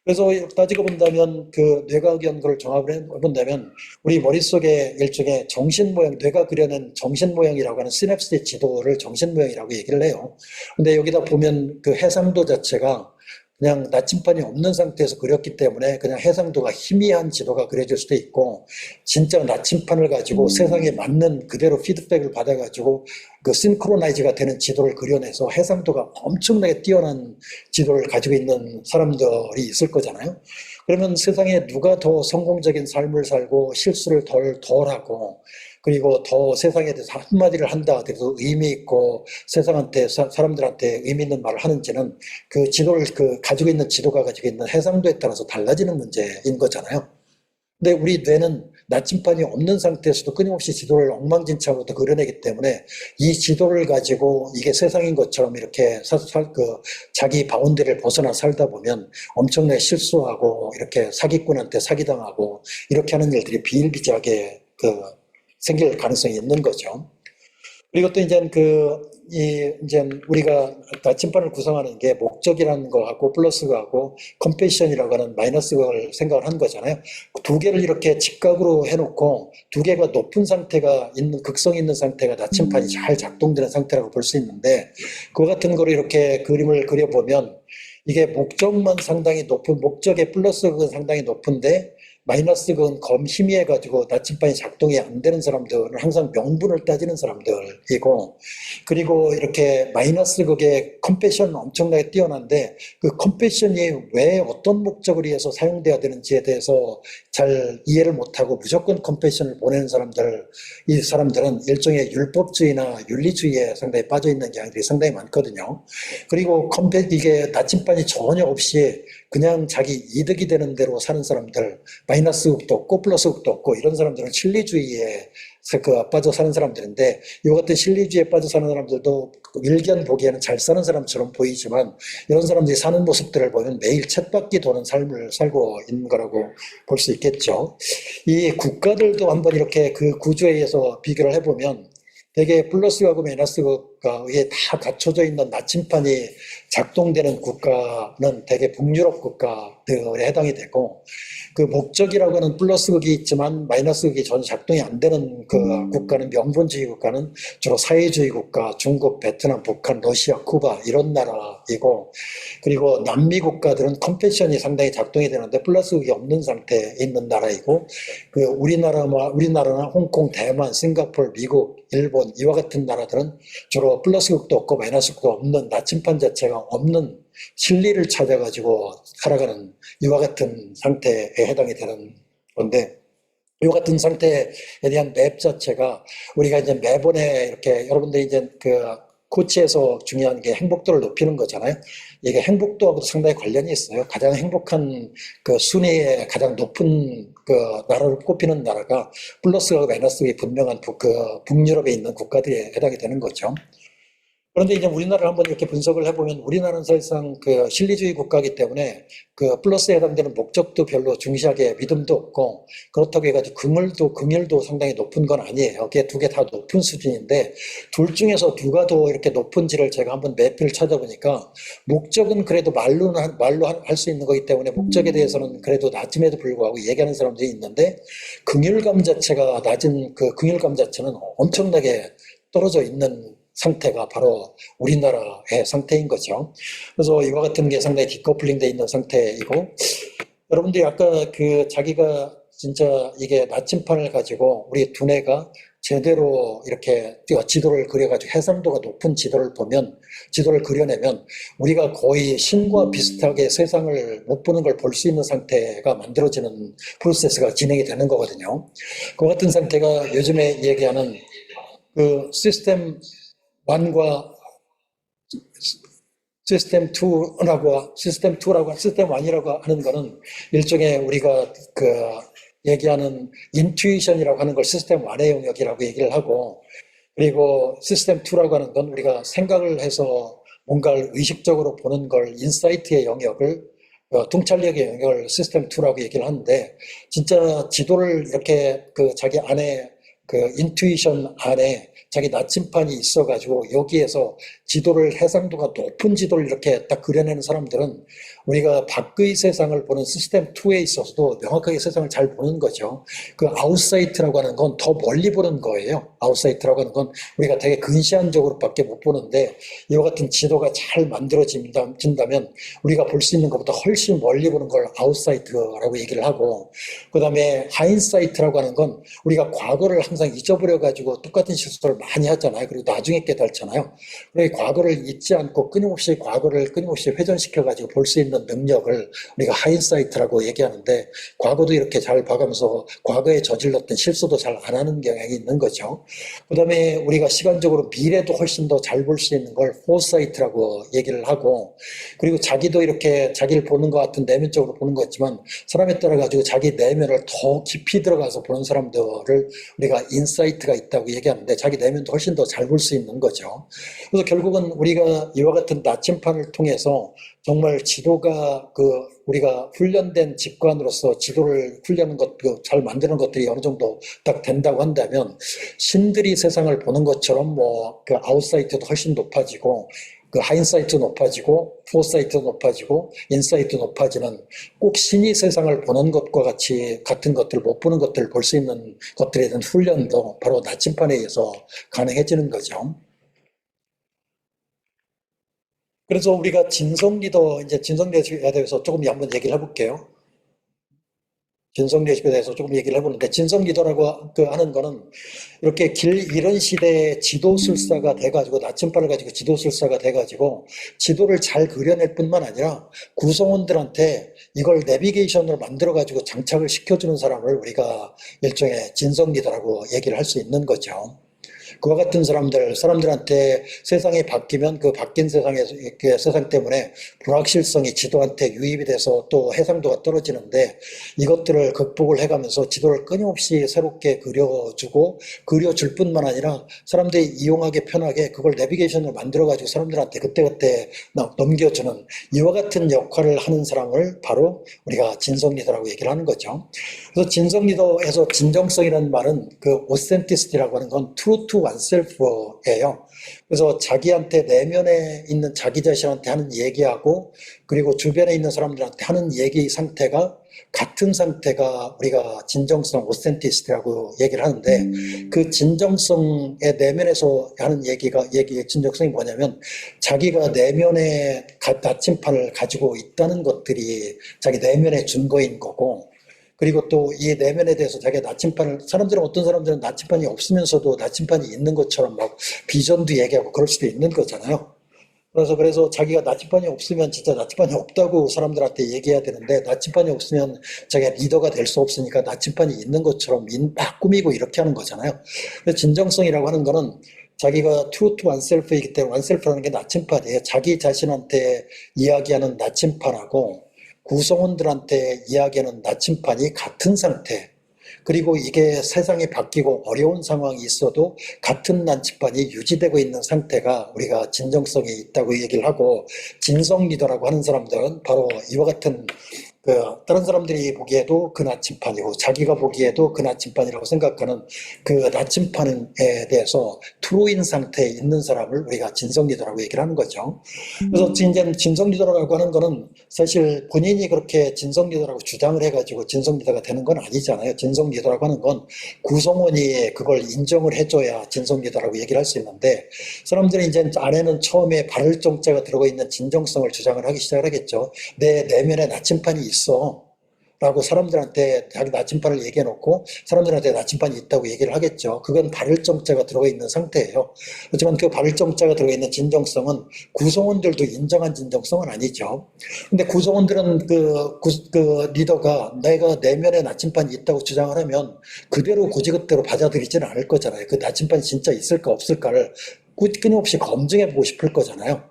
그래서 따지고 본다면 그 뇌과학 연구를 종합을 해본다면 우리 머릿속에 일종의 정신 모양, 뇌가 그려낸 정신 모양이라고 하는 시냅스의 지도를 정신 모양이라고 얘기를 해요. 근데 여기다 보면 그 해상도 자체가 그냥 나침판이 없는 상태에서 그렸기 때문에 그냥 해상도가 희미한 지도가 그려질 수도 있고, 진짜 나침판을 가지고 세상에 맞는 그대로 피드백을 받아가지고 그 싱크로나이즈가 되는 지도를 그려내서 해상도가 엄청나게 뛰어난 지도를 가지고 있는 사람들이 있을 거잖아요. 그러면 세상에 누가 더 성공적인 삶을 살고 실수를 덜 하고, 그리고 더 세상에 대해서 한마디를 한다 하더라도 의미 있고 세상한테 사람들한테 의미 있는 말을 하는지는 그 지도를 가지고 있는 지도가 가지고 있는 해상도에 따라서 달라지는 문제인 거잖아요. 근데 우리 뇌는 나침판이 없는 상태에서도 끊임없이 지도를 엉망진창으로 그려내기 때문에 이 지도를 가지고 이게 세상인 것처럼 이렇게 자기 바운드리를 벗어나 살다 보면 엄청나게 실수하고 이렇게 사기꾼한테 사기당하고 이렇게 하는 일들이 비일비재하게 생길 가능성이 있는 거죠. 그리고 또 이제 우리가 나침반을 구성하는 게 목적이라는 거하고 플러스하고 컴패션이라고 하는 마이너스를 생각을 한 거잖아요. 두 개를 이렇게 직각으로 해놓고 두 개가 높은 상태가 있는, 극성 있는 상태가 나침판이 잘 작동되는 상태라고 볼 수 있는데, 그와 같은 거를 이렇게 그림을 그려보면 이게 목적만 상당히 높은, 목적의 플러스극은 상당히 높은데 마이너스극은 검 희미해가지고 나침반이 작동이 안 되는 사람들은 항상 명분을 따지는 사람들이고, 그리고 이렇게 마이너스극의 컴패션은 엄청나게 뛰어난데 그 컴패션이 왜 어떤 목적을 위해서 사용돼야 되는지에 대해서 잘 이해를 못하고 무조건 컴패션을 보내는 사람들, 이 사람들은 일종의 율법주의나 윤리주의에 상당히 빠져있는 경향들이 상당히 많거든요. 그리고 이게 나침반이 전혀 없이 그냥 자기 이득이 되는 대로 사는 사람들, 마이너스 극도 없고 플러스 극도 없고 이런 사람들은 실리주의에 빠져 사는 사람들인데, 이 같은 실리주의에 빠져 사는 사람들도 일견 보기에는 잘 사는 사람처럼 보이지만 이런 사람들이 사는 모습들을 보면 매일 쳇바퀴 도는 삶을 살고 있는 거라고 볼 수 있겠죠. 이 국가들도 한번 이렇게 그 구조에 의해서 비교를 해보면 되게 플러스하고 마이너스가 이게 다 갖춰져 있는 나침판이 작동되는 국가는 대개 북유럽 국가들에 해당이 되고, 그 목적이라고 하는 플러스극이 있지만 마이너스극이 전혀 작동이 안 되는 그 국가는, 명분주의 국가는 주로 사회주의 국가, 중국, 베트남, 북한, 러시아, 쿠바 이런 나라이고, 그리고 남미 국가들은 컴패션이 상당히 작동이 되는데 플러스극이 없는 상태에 있는 나라이고, 그 우리나라나 홍콩, 대만, 싱가포르, 미국, 일본 이와 같은 나라들은 주로 플러스극도 없고 마이너스극도 없는, 나침판 자체가 없는 실리를 찾아가지고 살아가는 이와 같은 상태에 해당이 되는 건데, 이 같은 상태에 대한 맵 자체가 우리가 이제 매번에 이렇게 여러분들이 이제 코치에서 중요한 게 행복도를 높이는 거잖아요. 이게 행복도하고도 상당히 관련이 있어요. 가장 행복한 그 순위에 가장 높은 그 나라를 꼽히는 나라가 플러스와 마이너스가 분명한 북유럽에 있는 국가들에 해당이 되는 거죠. 그런데 이제 우리나라를 한번 이렇게 분석을 해보면 우리나라는 사실상 그 실리주의 국가이기 때문에 그 플러스에 해당되는 목적도 별로 중시하게 믿음도 없고, 그렇다고 해가지고 긍휼도 상당히 높은 건 아니에요. 그게 두 개 다 높은 수준인데 둘 중에서 누가 더 이렇게 높은지를 제가 한번 매표를 찾아보니까, 목적은 그래도 말로 할 수 있는 거기 때문에 목적에 대해서는 그래도 낮음에도 불구하고 얘기하는 사람들이 있는데, 긍휼감 자체가 낮은 그 긍휼감 자체는 엄청나게 떨어져 있는 상태가 바로 우리나라의 상태인 거죠. 그래서 이와 같은 게 상당히 디커플링 돼 있는 상태이고, 여러분들이 아까 자기가 진짜 이게 나침판을 가지고 우리 두뇌가 제대로 이렇게 지도를 그려가지고 해상도가 높은 지도를 그려내면 우리가 거의 신과 비슷하게 세상을 못 보는 걸 볼 수 있는 상태가 만들어지는 프로세스가 진행이 되는 거거든요. 그 같은 상태가 요즘에 얘기하는 그 시스템 1과 시스템 2라고, 시스템 1이라고 하는 거는 일종의 우리가 그 얘기하는 인투이션이라고 하는 걸 시스템 1의 영역이라고 얘기를 하고, 그리고 시스템 2라고 하는 건 우리가 생각을 해서 뭔가를 의식적으로 보는 걸 인사이트의 영역을 통찰력의 영역을 시스템 2라고 얘기를 하는데, 진짜 지도를 이렇게 그 자기 안에 그 인투이션 안에 자기 나침판이 있어가지고 여기에서 지도를 해상도가 높은 지도를 이렇게 딱 그려내는 사람들은 우리가 밖의 세상을 보는 시스템 2에 있어서도 명확하게 세상을 잘 보는 거죠. 그 아웃사이트라고 하는 건 더 멀리 보는 거예요. 아웃사이트라고 하는 건 우리가 되게 근시안적으로밖에 못 보는데, 이와 같은 지도가 잘 만들어진다면 우리가 볼 수 있는 것보다 훨씬 멀리 보는 걸 아웃사이트라고 얘기를 하고, 그 다음에 하인사이트라고 하는 건 우리가 과거를 항상 잊어버려가지고 똑같은 실수를 많이 하잖아요. 그리고 나중에 깨닫잖아요. 그래서 과거를 잊지 않고 과거를 끊임없이 회전시켜가지고 볼 수 있는 능력을 우리가 하인사이트라고 얘기하는데, 과거도 이렇게 잘 봐가면서 과거에 저질렀던 실수도 잘 안 하는 경향이 있는 거죠. 그 다음에 우리가 시간적으로 미래도 훨씬 더 잘 볼 수 있는 걸 포사이트라고 얘기를 하고, 그리고 자기도 이렇게 자기를 보는 것 같은 내면적으로 보는 것 같지만 사람에 따라 가지고 자기 내면을 더 깊이 들어가서 보는 사람들을 우리가 인사이트가 있다고 얘기하는데, 자기 내면도 훨씬 더 잘 볼 수 있는 거죠. 그래서 결국은 우리가 이와 같은 나침판을 통해서 정말 지도가 우리가 훈련된 직관으로서 지도를 훈련하는 것, 잘 만드는 것들이 어느 정도 딱 된다고 한다면, 신들이 세상을 보는 것처럼 그 아웃사이트도 훨씬 높아지고, 그 하인사이트 높아지고, 포사이트 높아지고, 인사이트 높아지는, 꼭 신이 세상을 보는 것과 같은 것들, 못 보는 것들을 볼 수 있는 것들에 대한 훈련도 바로 나침판에 의해서 가능해지는 거죠. 그래서 우리가 진성 리더십에 대해서 조금 한번 얘기를 해볼게요. 진성 리더십에 대해서 조금 얘기를 해보는데, 진성 리더라고 하는 거는 이렇게 길 잃은 시대에 지도술사가 돼가지고, 나침반을 가지고 지도술사가 돼가지고 지도를 잘 그려낼 뿐만 아니라 구성원들한테 이걸 내비게이션으로 만들어가지고 장착을 시켜주는 사람을 우리가 일종의 진성 리더라고 얘기를 할 수 있는 거죠. 그와 같은 사람들한테 세상이 바뀌면 그 바뀐 세상 때문에 불확실성이 지도한테 유입이 돼서 또 해상도가 떨어지는데, 이것들을 극복을 해가면서 지도를 끊임없이 새롭게 그려줄 뿐만 아니라 사람들이 이용하기 편하게 그걸 내비게이션으로 만들어가지고 사람들한테 그때그때 넘겨주는, 이와 같은 역할을 하는 사람을 바로 우리가 진성 리더라고 얘기를 하는 거죠. 그래서 진성 리더에서 진정성이라는 말은 그 오센티시티라고 하는 건 true to oneself예요. 그래서 자기한테 내면에 있는 자기 자신한테 하는 얘기하고, 그리고 주변에 있는 사람들한테 하는 얘기 상태가 같은 상태가 우리가 진정성, 오센티시티라고 얘기를 하는데, 그 진정성의 내면에서 하는 얘기의 진정성이 뭐냐면, 자기가 내면에 나침판을 가지고 있다는 것들이 자기 내면의 증거인 거고, 그리고 또 이 내면에 대해서 자기가 어떤 사람들은 나침판이 없으면서도 나침판이 있는 것처럼 막 비전도 얘기하고 그럴 수도 있는 거잖아요. 그래서 자기가 나침판이 없으면 진짜 나침판이 없다고 사람들한테 얘기해야 되는데, 나침판이 없으면 자기가 리더가 될 수 없으니까 나침판이 있는 것처럼 막 꾸미고 이렇게 하는 거잖아요. 그래서 진정성이라고 하는 거는 자기가 true to oneself이기 때문에, oneself라는 게 나침판이에요. 자기 자신한테 이야기하는 나침판하고 구성원들한테 이야기하는 나침판이 같은 상태, 그리고 이게 세상이 바뀌고 어려운 상황이 있어도 같은 나침판이 유지되고 있는 상태가 우리가 진정성이 있다고 얘기를 하고, 진성 리더라고 하는 사람들은 바로 이와 같은 다른 사람들이 보기에도 그 나침판이고 자기가 보기에도 그 나침판이라고 생각하는 그 나침판에 대해서 트루인 상태에 있는 사람을 우리가 진성 리더라고 얘기를 하는 거죠. 그래서 이제 진성 리더라고 하는 거는 사실 본인이 그렇게 진성 리더라고 주장을 해가지고 진성 리더가 되는 건 아니잖아요. 진성 리더라고 하는 건 구성원이 그걸 인정을 해줘야 진성 리더라고 얘기를 할 수 있는데, 사람들이 이제 안에는 처음에 발을 정자가 들어가 있는 진정성을 주장을 하기 시작하겠죠. 내 내면에 나침판이 있어 라고 사람들한테 자기 나침판을 얘기해 놓고 사람들한테 나침판이 있다고 얘기를 하겠죠. 그건 발을정자가 들어가 있는 상태예요. 하지만 그 발을정자가 들어가 있는 진정성은 구성원들도 인정한 진정성은 아니죠. 근데 구성원들은 그 리더가 내가 내면에 나침판이 있다고 주장을 하면 그대로 고지그대로 받아들이지는 않을 거잖아요. 그 나침판이 진짜 있을까 없을까를 끊임없이 검증해 보고 싶을 거잖아요.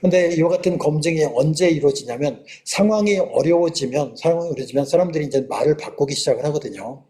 근데 이 같은 검증이 언제 이루어지냐면 상황이 어려워지면 사람들이 이제 말을 바꾸기 시작을 하거든요.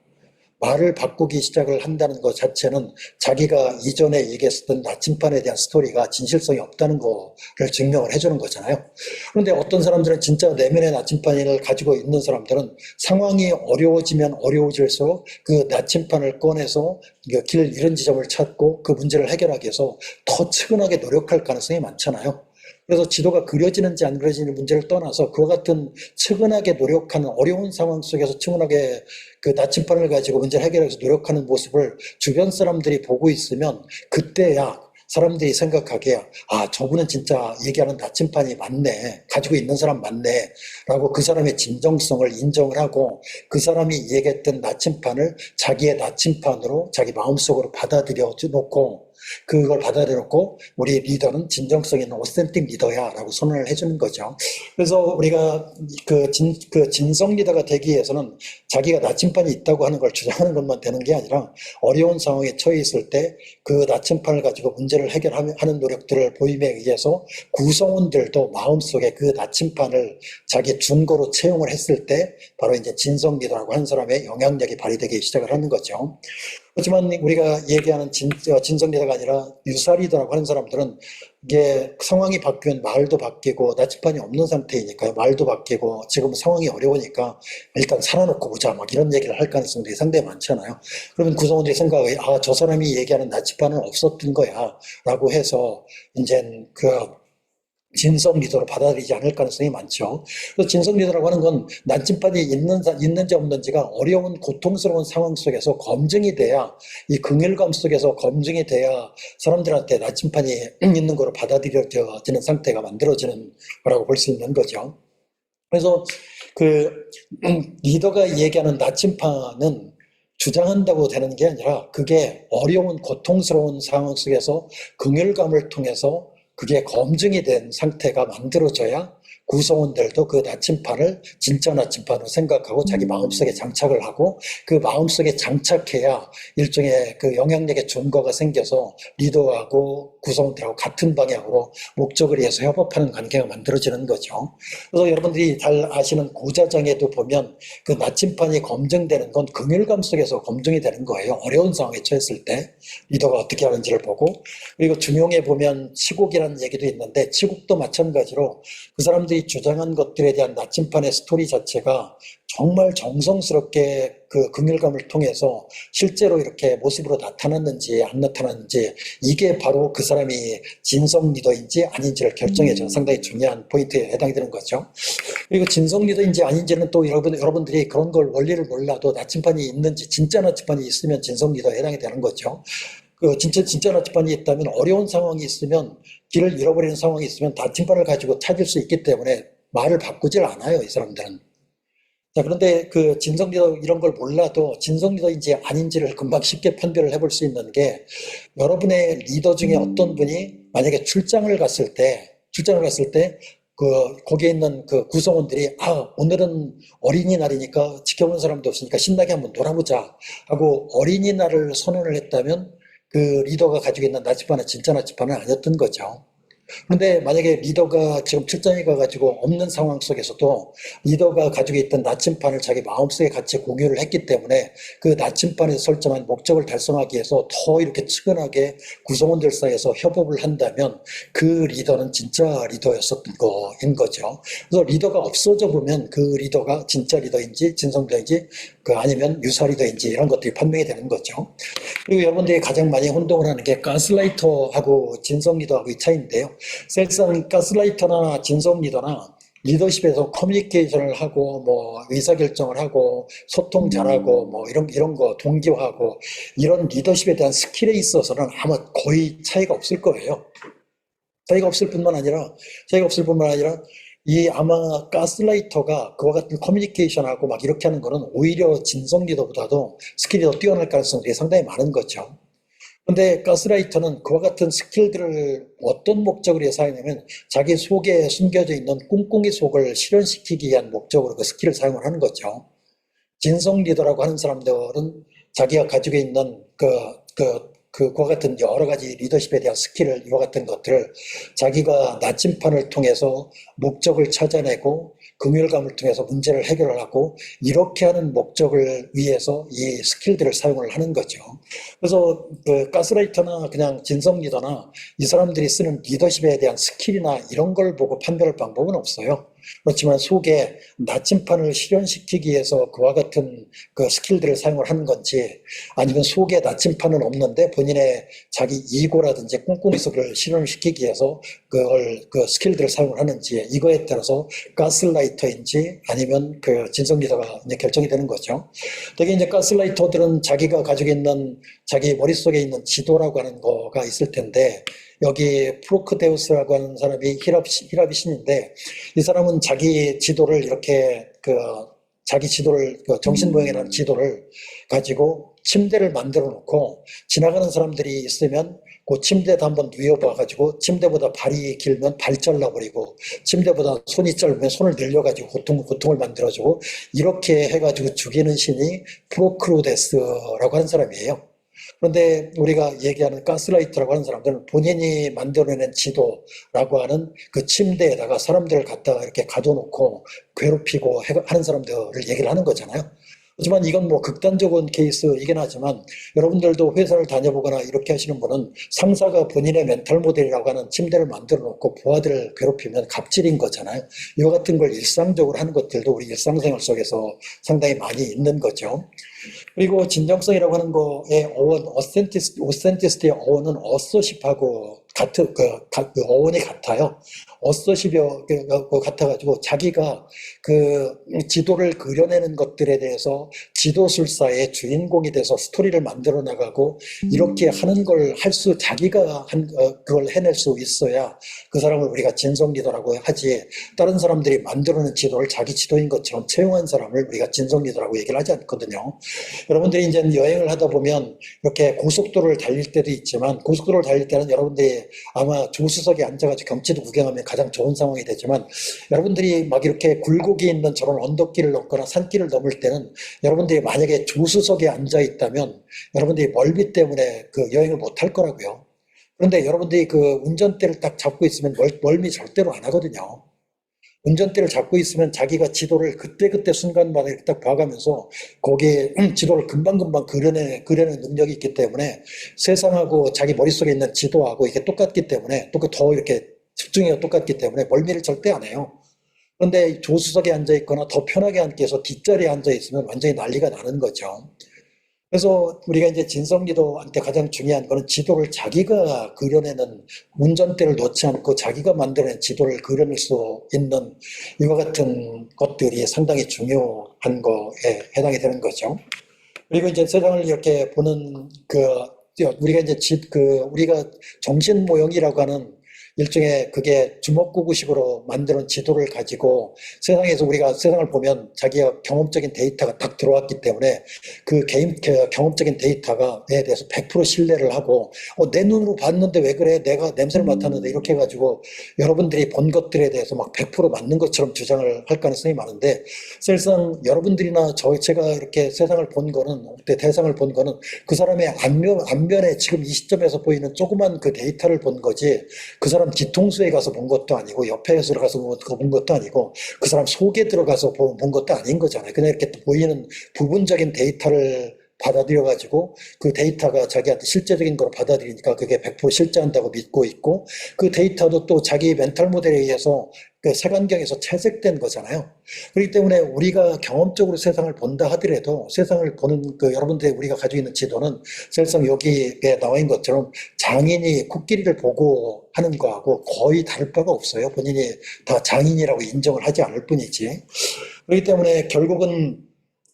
말을 바꾸기 시작을 한다는 것 자체는 자기가 이전에 얘기했었던 나침반에 대한 스토리가 진실성이 없다는 거를 증명을 해주는 거잖아요. 그런데 어떤 사람들은 진짜 내면의 나침반을 가지고 있는 사람들은 상황이 어려워지면 어려워질수록 그 나침반을 꺼내서 길 잃은 지점을 찾고 그 문제를 해결하기 위해서 더 측은하게 노력할 가능성이 많잖아요. 그래서 지도가 그려지는지 안 그려지는 문제를 떠나서 그와 같은 측은하게 노력하는 어려운 상황 속에서 측은하게 그 나침반을 가지고 문제를 해결하기 위해서 노력하는 모습을 주변 사람들이 보고 있으면 그때야 사람들이 생각하기에 아 저분은 진짜 얘기하는 나침반이 맞네 가지고 있는 사람 맞네 라고 그 사람의 진정성을 인정을 하고 그 사람이 얘기했던 나침반을 자기의 나침반으로 자기 마음속으로 받아들여 놓고 그걸 받아들였고 우리 리더는 진정성 있는 오센틱 리더야 라고 선언을 해주는 거죠. 그래서 우리가 그 진성 리더가 되기 위해서는 자기가 나침반이 있다고 하는 걸 주장하는 것만 되는 게 아니라 어려운 상황에 처해 있을 때 그 나침반을 가지고 문제를 해결하는 노력들을 보임에 의해서 구성원들도 마음속에 그 나침반을 자기 준거로 채용을 했을 때 바로 이제 진성 리더라고 하는 사람의 영향력이 발휘되기 시작을 하는 거죠. 하지만 우리가 얘기하는 진성 리더가 아니라 유사 리더라고 하는 사람들은 이게 상황이 바뀌면 말도 바뀌고 나침반이 없는 상태이니까요. 말도 바뀌고 지금 상황이 어려우니까 일단 살아놓고 보자 막 이런 얘기를 할 가능성들이 상당히 많잖아요. 그러면 구성원들이 생각해 아, 저 사람이 얘기하는 나침반은 없었던 거야 라고 해서 이제 그 진성 리더로 받아들이지 않을 가능성이 많죠. 그래서 진성 리더라고 하는 건 나침반이 있는지 없는지가 어려운 고통스러운 상황 속에서 검증이 돼야 이 긍휼감 속에서 검증이 돼야 사람들한테 나침반이 있는 거로 받아들여지는 상태가 만들어지는 거라고 볼 수 있는 거죠. 그래서 그 리더가 얘기하는 나침반은 주장한다고 되는 게 아니라 그게 어려운 고통스러운 상황 속에서 긍휼감을 통해서 그게 검증이 된 상태가 만들어져야 구성원들도 그 나침반을 진짜 나침반으로 생각하고 자기 마음속에 장착을 하고 그 마음속에 장착해야 일종의 그 영향력의 증거가 생겨서 리더하고 구성원들하고 같은 방향으로 목적을 위해서 협업하는 관계가 만들어지는 거죠. 그래서 여러분들이 잘 아시는 고자장에도 보면 그 나침반이 검증되는 건 긍휼감 속에서 검증이 되는 거예요. 어려운 상황에 처했을 때 리더가 어떻게 하는지를 보고 그리고 중용에 보면 치국이라는 얘기도 있는데 치국도 마찬가지로 그 사람들이 주장한 것들에 대한 나침반의 스토리 자체가 정말 정성스럽게 그 긍휼감을 통해서 실제로 이렇게 모습으로 나타났는지 안 나타났는지 이게 바로 그 사람이 진성 리더인지 아닌지를 결정해주는 상당히 중요한 포인트에 해당이 되는 거죠. 그리고 진성 리더인지 아닌지는 또 여러분들이 그런 걸 원리를 몰라도 나침반이 있는지 진짜 나침반이 있으면 진성 리더에 해당이 되는 거죠. 그 진짜 나침반이 있다면 어려운 상황이 있으면 길을 잃어버리는 상황이 있으면 나침반을 가지고 찾을 수 있기 때문에 말을 바꾸질 않아요, 이 사람들은. 자, 그런데 그 진성 리더 이런 걸 몰라도 진성 리더인지 아닌지를 금방 쉽게 판별을 해볼 수 있는 게 여러분의 리더 중에 어떤 분이 만약에 출장을 갔을 때 거기에 있는 그 구성원들이 아, 오늘은 어린이날이니까 지켜보는 사람도 없으니까 신나게 한번 놀아보자 하고 어린이날을 선언을 했다면 그 리더가 가지고 있는 나침반은 진짜 나침반은 아니었던 거죠. 그런데 만약에 리더가 지금 출장에 가가지고 없는 상황 속에서도 리더가 가지고 있던 나침반을 자기 마음속에 같이 공유를 했기 때문에 그 나침반에서 설정한 목적을 달성하기 위해서 더 이렇게 측은하게 구성원들 사이에서 협업을 한다면 그 리더는 진짜 리더였었던 거인 거죠. 그래서 리더가 없어져 보면 그 리더가 진짜 리더인지 진성 리더인지 그 아니면 유사 리더인지 이런 것들이 판명이 되는 거죠. 그리고 여러분들이 가장 많이 혼동을 하는 게 가스라이터하고 진성 리더하고 이 차이인데요. 사실상 가스라이터나 진성 리더나 리더십에서 커뮤니케이션을 하고 뭐 의사결정을 하고 소통 잘하고 뭐 이런 거 동기화하고 이런 리더십에 대한 스킬에 있어서는 아마 거의 차이가 없을 거예요. 차이가 없을 뿐만 아니라 이 아마 가스라이터가 그와 같은 커뮤니케이션하고 막 이렇게 하는 거는 오히려 진성 리더보다도 스킬이 더 뛰어날 가능성이 상당히 많은 거죠. 근데 가스라이터는 그와 같은 스킬들을 어떤 목적으로 해서 하냐면 자기 속에 숨겨져 있는 꿍꿍이 속을 실현시키기 위한 목적으로 그 스킬을 사용을 하는 거죠. 진성 리더라고 하는 사람들은 자기가 가지고 있는 그와 같은 여러 가지 리더십에 대한 스킬을, 이와 같은 것들을 자기가 나침판을 통해서 목적을 찾아내고 긍휼감을 통해서 문제를 해결하고 이렇게 하는 목적을 위해서 이 스킬들을 사용을 하는 거죠. 그래서 그 가스라이터나 그냥 진성 리더나 이 사람들이 쓰는 리더십에 대한 스킬이나 이런 걸 보고 판별할 방법은 없어요. 그렇지만 속에 나침판을 실현시키기 위해서 그와 같은 그 스킬들을 사용을 하는 건지, 아니면 속에 나침판은 없는데 본인의 자기 이고라든지 꿍꿍이속을 실현시키기 위해서 그 스킬들을 사용을 하는지, 이거에 따라서 가스라이터인지 아니면 그 진성 리더가 이제 결정이 되는 거죠. 되게 이제 가스라이터들은 자기가 가지고 있는 자기 머릿속에 있는 지도라고 하는 거가 있을 텐데, 여기 프로크데우스라고 하는 사람이 히랍이 신인데, 이 사람은 자기 지도를 이렇게 자기 지도를 정신모형이라는 지도를 가지고 침대를 만들어 놓고 지나가는 사람들이 있으면 그 침대에다 한번 누워봐가지고 침대보다 발이 길면 발 잘라버리고 침대보다 손이 짧으면 손을 늘려가지고 고통을 만들어주고 이렇게 해가지고 죽이는 신이 프로크루데스라고 하는 사람이에요. 그런데 우리가 얘기하는 가스라이터라고 하는 사람들은 본인이 만들어낸 지도라고 하는 그 침대에다가 사람들을 갖다가 이렇게 가둬놓고 괴롭히고 하는 사람들을 얘기를 하는 거잖아요. 하지만 이건 뭐 극단적인 케이스이긴 하지만, 여러분들도 회사를 다녀보거나 이렇게 하시는 분은 상사가 본인의 멘탈 모델이라고 하는 침대를 만들어 놓고 부하들을 괴롭히면 갑질인 거잖아요. 이와 같은 걸 일상적으로 하는 것들도 우리 일상생활 속에서 상당히 많이 있는 거죠. 그리고 진정성이라고 하는 거의 어원, 오센티스티의 어원은 어서십하고 그 어원이 같아요. 어서십여 같아가지고 자기가 그 지도를 그려내는 것들에 대해서 지도술사의 주인공이 돼서 스토리를 만들어 나가고 이렇게 하는 걸 자기가 그걸 해낼 수 있어야 그 사람을 우리가 진성 리더라고 하지, 다른 사람들이 만들어낸 지도를 자기 지도인 것처럼 채용한 사람을 우리가 진성 리더라고 얘기를 하지 않거든요. 여러분들이 이제 여행을 하다 보면 이렇게 고속도로를 달릴 때도 있지만, 고속도로를 달릴 때는 여러분들이 아마 조수석에 앉아가지고 경치도 구경하면 가장 좋은 상황이 되지만, 여러분들이 막 이렇게 굴곡이 있는 저런 언덕길을 넘거나 산길을 넘을 때는 여러분들이 만약에 조수석에 앉아 있다면 여러분들이 멀미 때문에 그 여행을 못 할 거라고요. 그런데 여러분들이 그 운전대를 딱 잡고 있으면 멀미 절대로 안 하거든요. 운전대를 잡고 있으면 자기가 지도를 그때그때 순간마다 이렇게 딱 봐가면서 거기에 지도를 금방금방 그려내는 능력이 있기 때문에 세상하고 자기 머릿속에 있는 지도하고 이게 똑같기 때문에, 또 더 이렇게 집중해가 똑같기 때문에 멀미를 절대 안 해요. 그런데 조수석에 앉아 있거나 더 편하게 앉기 위해서 뒷자리에 앉아 있으면 완전히 난리가 나는 거죠. 그래서 우리가 이제 진성 리더한테 가장 중요한 거는 지도를 자기가 그려내는, 운전대를 놓지 않고 자기가 만들어낸 지도를 그려낼 수 있는 이와 같은 것들이 상당히 중요한 거에 해당이 되는 거죠. 그리고 이제 세상을 이렇게 보는 우리가 이제 우리가 정신 모형이라고 하는 일종의 그게 주먹구구식으로 만드는 지도를 가지고 세상에서 우리가 세상을 보면 자기가 경험적인 데이터가 딱 들어왔기 때문에 그 경험적인 데이터에 대해서 100% 신뢰를 하고, 내 눈으로 봤는데 왜 그래? 내가 냄새를 맡았는데, 이렇게 해가지고 여러분들이 본 것들에 대해서 막 100% 맞는 것처럼 주장을 할 가능성이 많은데, 사실상 여러분들이나 제가 이렇게 세상을 본 거는, 대상을 본 거는 그 사람의 안면에 지금 이 시점에서 보이는 조그만 그 데이터를 본 거지, 그 사람 뒤통수에 가서 본 것도 아니고 옆에 들어가서 본 것도 아니고 그 사람 속에 들어가서 본 것도 아닌 거잖아요. 그냥 이렇게 보이는 부분적인 데이터를 받아들여가지고 그 데이터가 자기한테 실제적인 걸 받아들이니까 그게 100% 실제한다고 믿고 있고, 그 데이터도 또 자기 멘탈 모델에 의해서 그 색안경에서 채색된 거잖아요. 그렇기 때문에 우리가 경험적으로 세상을 본다 하더라도 세상을 보는 여러분들이 우리가 가지고 있는 지도는 사실상 여기에 나와 있는 것처럼 장인이 코끼리를 보고 하는 거하고 거의 다를 바가 없어요. 본인이 다 장인이라고 인정을 하지 않을 뿐이지. 그렇기 때문에 결국은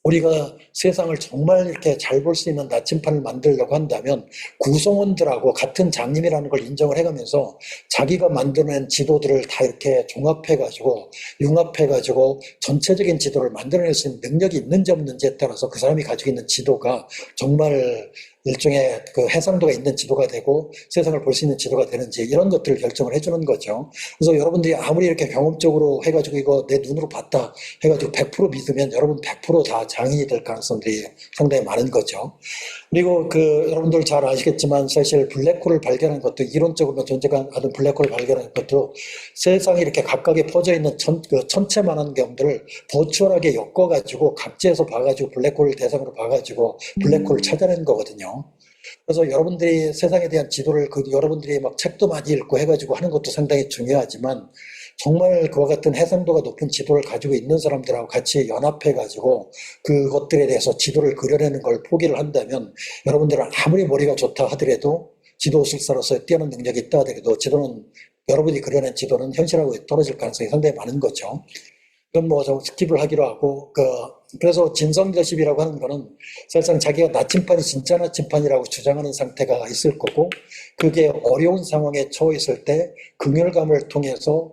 우리가 세상을 정말 이렇게 잘 볼 수 있는 나침판을 만들려고 한다면 구성원들하고 같은 장님이라는 걸 인정을 해가면서 자기가 만들어낸 지도들을 다 이렇게 종합해가지고 융합해가지고 전체적인 지도를 만들어낼 수 있는 능력이 있는지 없는지에 따라서 그 사람이 가지고 있는 지도가 정말 일종의 그 해상도가 있는 지도가 되고 세상을 볼 수 있는 지도가 되는지 이런 것들을 결정을 해주는 거죠. 그래서 여러분들이 아무리 이렇게 경험적으로 해가지고 이거 내 눈으로 봤다 해가지고 100% 믿으면 여러분 100%다 장인이 될 가능성들이 상당히 많은 거죠. 그리고 여러분들 잘 아시겠지만 사실 블랙홀을 발견한 것도 이론적으로 존재가 하는 블랙홀을 발견한 것도 세상에 이렇게 각각에 퍼져 있는 천체만한 경들을 버추얼하게 엮어가지고 각지에서 봐가지고 블랙홀을 대상으로 봐가지고 블랙홀을 찾아낸 거거든요. 그래서 여러분들이 세상에 대한 지도를 여러분들이 막 책도 많이 읽고 해가지고 하는 것도 상당히 중요하지만 정말 그와 같은 해상도가 높은 지도를 가지고 있는 사람들하고 같이 연합해가지고 그것들에 대해서 지도를 그려내는 걸 포기를 한다면 여러분들은 아무리 머리가 좋다 하더라도 지도술사로서 뛰어난 능력이 있다 하더라도 지도는 여러분이 그려낸 지도는 현실하고 떨어질 가능성이 상당히 많은 거죠. 그건 뭐 좀 스킵을 하기로 하고 그래서 진성 리더십이라고 하는 거는 사실상 자기가 나침판이 진짜 나침판이라고 주장하는 상태가 있을 거고 그게 어려운 상황에 처해 있을 때 긍휼감을 통해서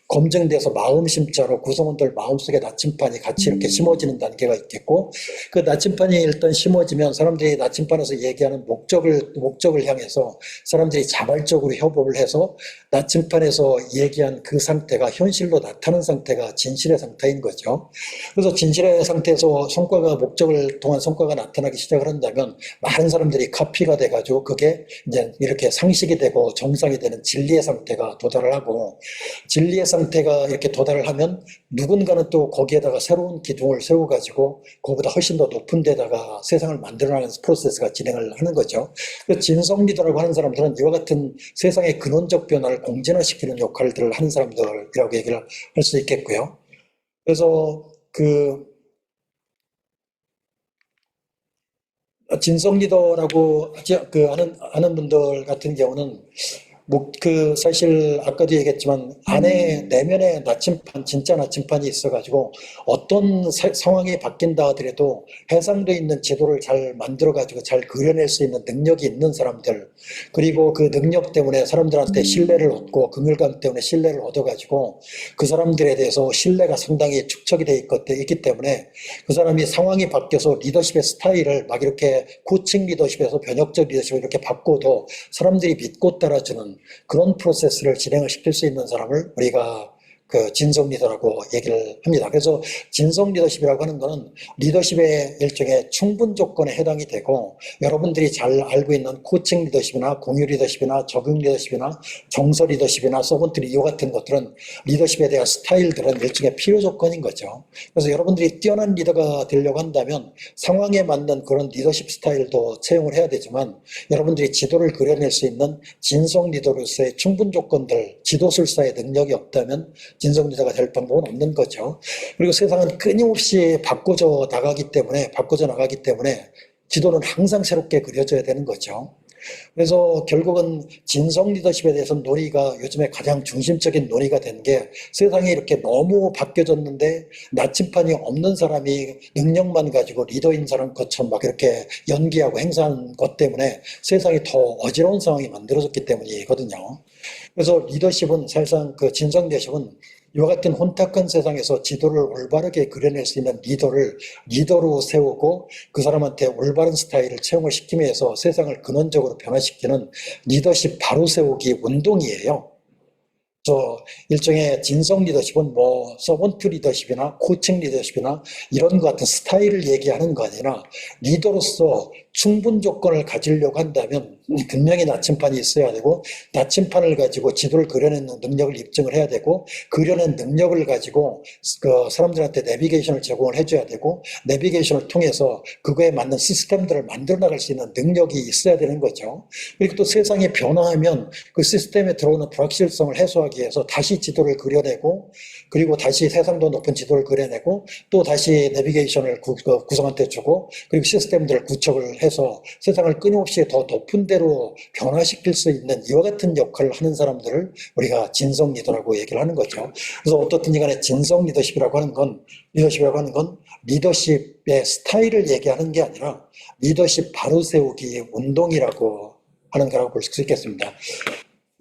검증돼서 마음심자로 구성원들 마음속에 나침판이 같이 이렇게 심어지는 단계가 있겠고 그 나침판이 일단 심어지면 사람들이 나침판에서 얘기하는 목적을 향해서 사람들이 자발적으로 협업을 해서 나침판에서 얘기한 그 상태가 현실로 나타나는 상태가 진실의 상태인 거죠. 그래서 진실의 상태에서 목적을 통한 성과가 나타나기 시작을 한다면 많은 사람들이 카피가 돼가지고 그게 이제 이렇게 상식이 되고 정상이 되는 진리의 상태가 도달을 하고 진리의 상태가 이렇게 도달을 하면 누군가는 또 거기에다가 새로운 기둥을 세워가지고 그보다 훨씬 더 높은 데다가 세상을 만들어나가는 프로세스가 진행을 하는 거죠. 진성 리더라고 하는 사람들은 이와 같은 세상의 근원적 변화를 공진화시키는 역할들을 하는 사람들이라고 얘기를 할 수 있겠고요. 그래서 진성 리더라고 하는 분들 같은 경우는 사실 아까도 얘기했지만 내면에 나침판, 진짜 나침판이 있어가지고 어떤 상황이 바뀐다 하더라도 해상도 있는 지도를 잘 만들어가지고 잘 그려낼 수 있는 능력이 있는 사람들, 그리고 그 능력 때문에 사람들한테 신뢰를 얻고 긍휼감 때문에 신뢰를 얻어가지고 그 사람들에 대해서 신뢰가 상당히 축적이 돼 있기 때문에 그 사람이 상황이 바뀌어서 리더십의 스타일을 막 이렇게 코칭 리더십에서 변혁적 리더십을 이렇게 바꿔도 사람들이 믿고 따라주는 그런 프로세스를 진행을 시킬 수 있는 사람을 우리가 진성 리더라고 얘기를 합니다. 그래서 진성 리더십이라고 하는 것은 리더십의 일종의 충분 조건에 해당이 되고 여러분들이 잘 알고 있는 코칭 리더십이나 공유 리더십이나 적응 리더십이나 정서 리더십이나 서번트 리더 같은 것들은 리더십에 대한 스타일들은 일종의 필요 조건인 거죠. 그래서 여러분들이 뛰어난 리더가 되려고 한다면 상황에 맞는 그런 리더십 스타일도 채용을 해야 되지만 여러분들이 지도를 그려낼 수 있는 진성 리더로서의 충분 조건들, 지도술사의 능력이 없다면 진성 리더가 될 방법은 없는 거죠. 그리고 세상은 끊임없이 바꿔져 나가기 때문에 지도는 항상 새롭게 그려져야 되는 거죠. 그래서 결국은 진성 리더십에 대해서는 논의가 요즘에 가장 중심적인 논의가 된 게 세상이 이렇게 너무 바뀌어졌는데 나침판이 없는 사람이 능력만 가지고 리더인 사람 것처럼 막 이렇게 연기하고 행사하는 것 때문에 세상이 더 어지러운 상황이 만들어졌기 때문이거든요. 그래서 리더십은 사실상 진성 리더십은 이와 같은 혼탁한 세상에서 지도를 올바르게 그려낼 수 있는 리더를 리더로 세우고 그 사람한테 올바른 스타일을 채용을 시키면서 세상을 근원적으로 변화시키는 리더십 바로 세우기 운동이에요. 일종의 진성 리더십은 서번트 리더십이나 코칭 리더십이나 이런 것 같은 스타일을 얘기하는 거 아니라 리더로서 충분 조건을 가지려고 한다면 분명히 나침판이 있어야 되고 나침판을 가지고 지도를 그려내는 능력을 입증을 해야 되고 그려낸 능력을 가지고 사람들한테 내비게이션을 제공을 해줘야 되고 내비게이션을 통해서 그거에 맞는 시스템들을 만들어 나갈 수 있는 능력이 있어야 되는 거죠. 그리고 또 세상이 변화하면 그 시스템에 들어오는 불확실성을 해소하기 위해서 다시 지도를 그려내고 그리고 다시 해상도 높은 지도를 그려내고 또 다시 내비게이션을 구성한테 주고 그리고 시스템들을 구축을 해서 세상을 끊임없이 더 높은 데로 변화시킬 수 있는 이와 같은 역할을 하는 사람들을 우리가 진성 리더라고 얘기를 하는 거죠. 그래서 어떻든지 간에 진성 리더십이라고 하는 건 리더십의 스타일을 얘기하는 게 아니라 리더십 바로 세우기 운동이라고 하는 거라고 볼 수 있겠습니다.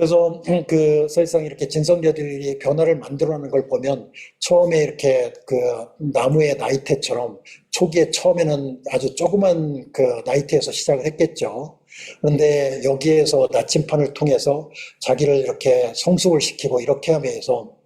그래서 그 사실상 이렇게 진성녀들이 변화를 만들어내는 걸 보면 처음에 이렇게 그 나무의 나이테처럼 초기에 처음에는 아주 조그만 그 나이테에서 시작을 했겠죠. 그런데 여기에서 나침판을 통해서 자기를 이렇게 성숙을 시키고 이렇게 하면서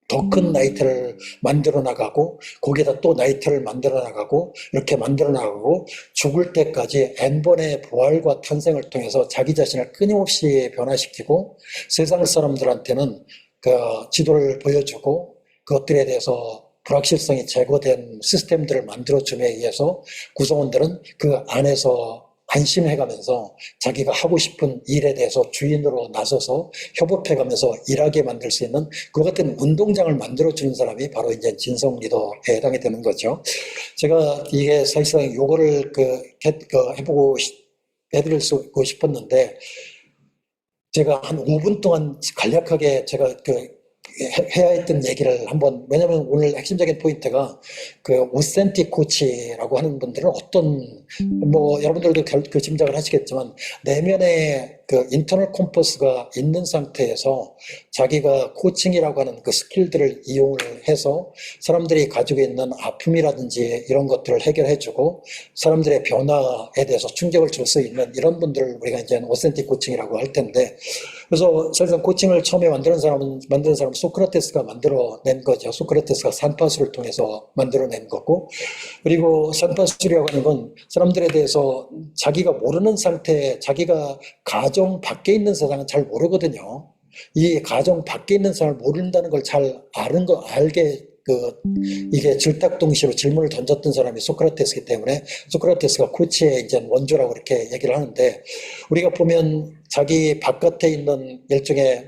더 큰 나이테를 만들어 나가고 거기에다 또 나이테를 만들어 나가고 이렇게 만들어 나가고 죽을 때까지 N번의 부활과 탄생을 통해서 자기 자신을 끊임없이 변화시키고 세상 사람들한테는 그 지도를 보여주고 그것들에 대해서 불확실성이 제거된 시스템들을 만들어줌에 의해서 구성원들은 그 안에서 안심해가면서 자기가 하고 싶은 일에 대해서 주인으로 나서서 협업해가면서 일하게 만들 수 있는 그 같은 운동장을 만들어주는 사람이 바로 이제 진성 리더에 해당이 되는 거죠. 제가 이게 사실상 요거를 해드리고 싶었는데 제가 한 5분 동안 간략하게 제가 해야 했던 얘기를 한번, 왜냐면 오늘 핵심적인 포인트가 그 오센틱 코치라고 하는 분들은 어떤, 뭐 여러분들도 그 짐작을 하시겠지만 내면에 그 인터널 컴퍼스가 있는 상태에서 자기가 코칭이라고 하는 그 스킬들을 이용을 해서 사람들이 가지고 있는 아픔이라든지 이런 것들을 해결해주고 사람들의 변화에 대해서 충격을 줄 수 있는 이런 분들을 우리가 이제 오센틱 코칭이라고 할 텐데, 그래서 사실상 코칭을 처음에 만드는 사람은 소크라테스가 만들어낸 거죠. 소크라테스가 산파수를 통해서 만들어낸 거고, 그리고 산파수라고 하는 건 사람들에 대해서 자기가 모르는 상태, 자기가 가정 밖에 있는 세상은 잘 모르거든요. 이 가정 밖에 있는 세상을 모른다는 걸 잘 알게 이게 질딱동시로 질문을 던졌던 사람이 소크라테스이기 때문에 소크라테스가 코치의 이제 원조라고 이렇게 얘기를 하는데, 우리가 보면 자기 바깥에 있는 일종의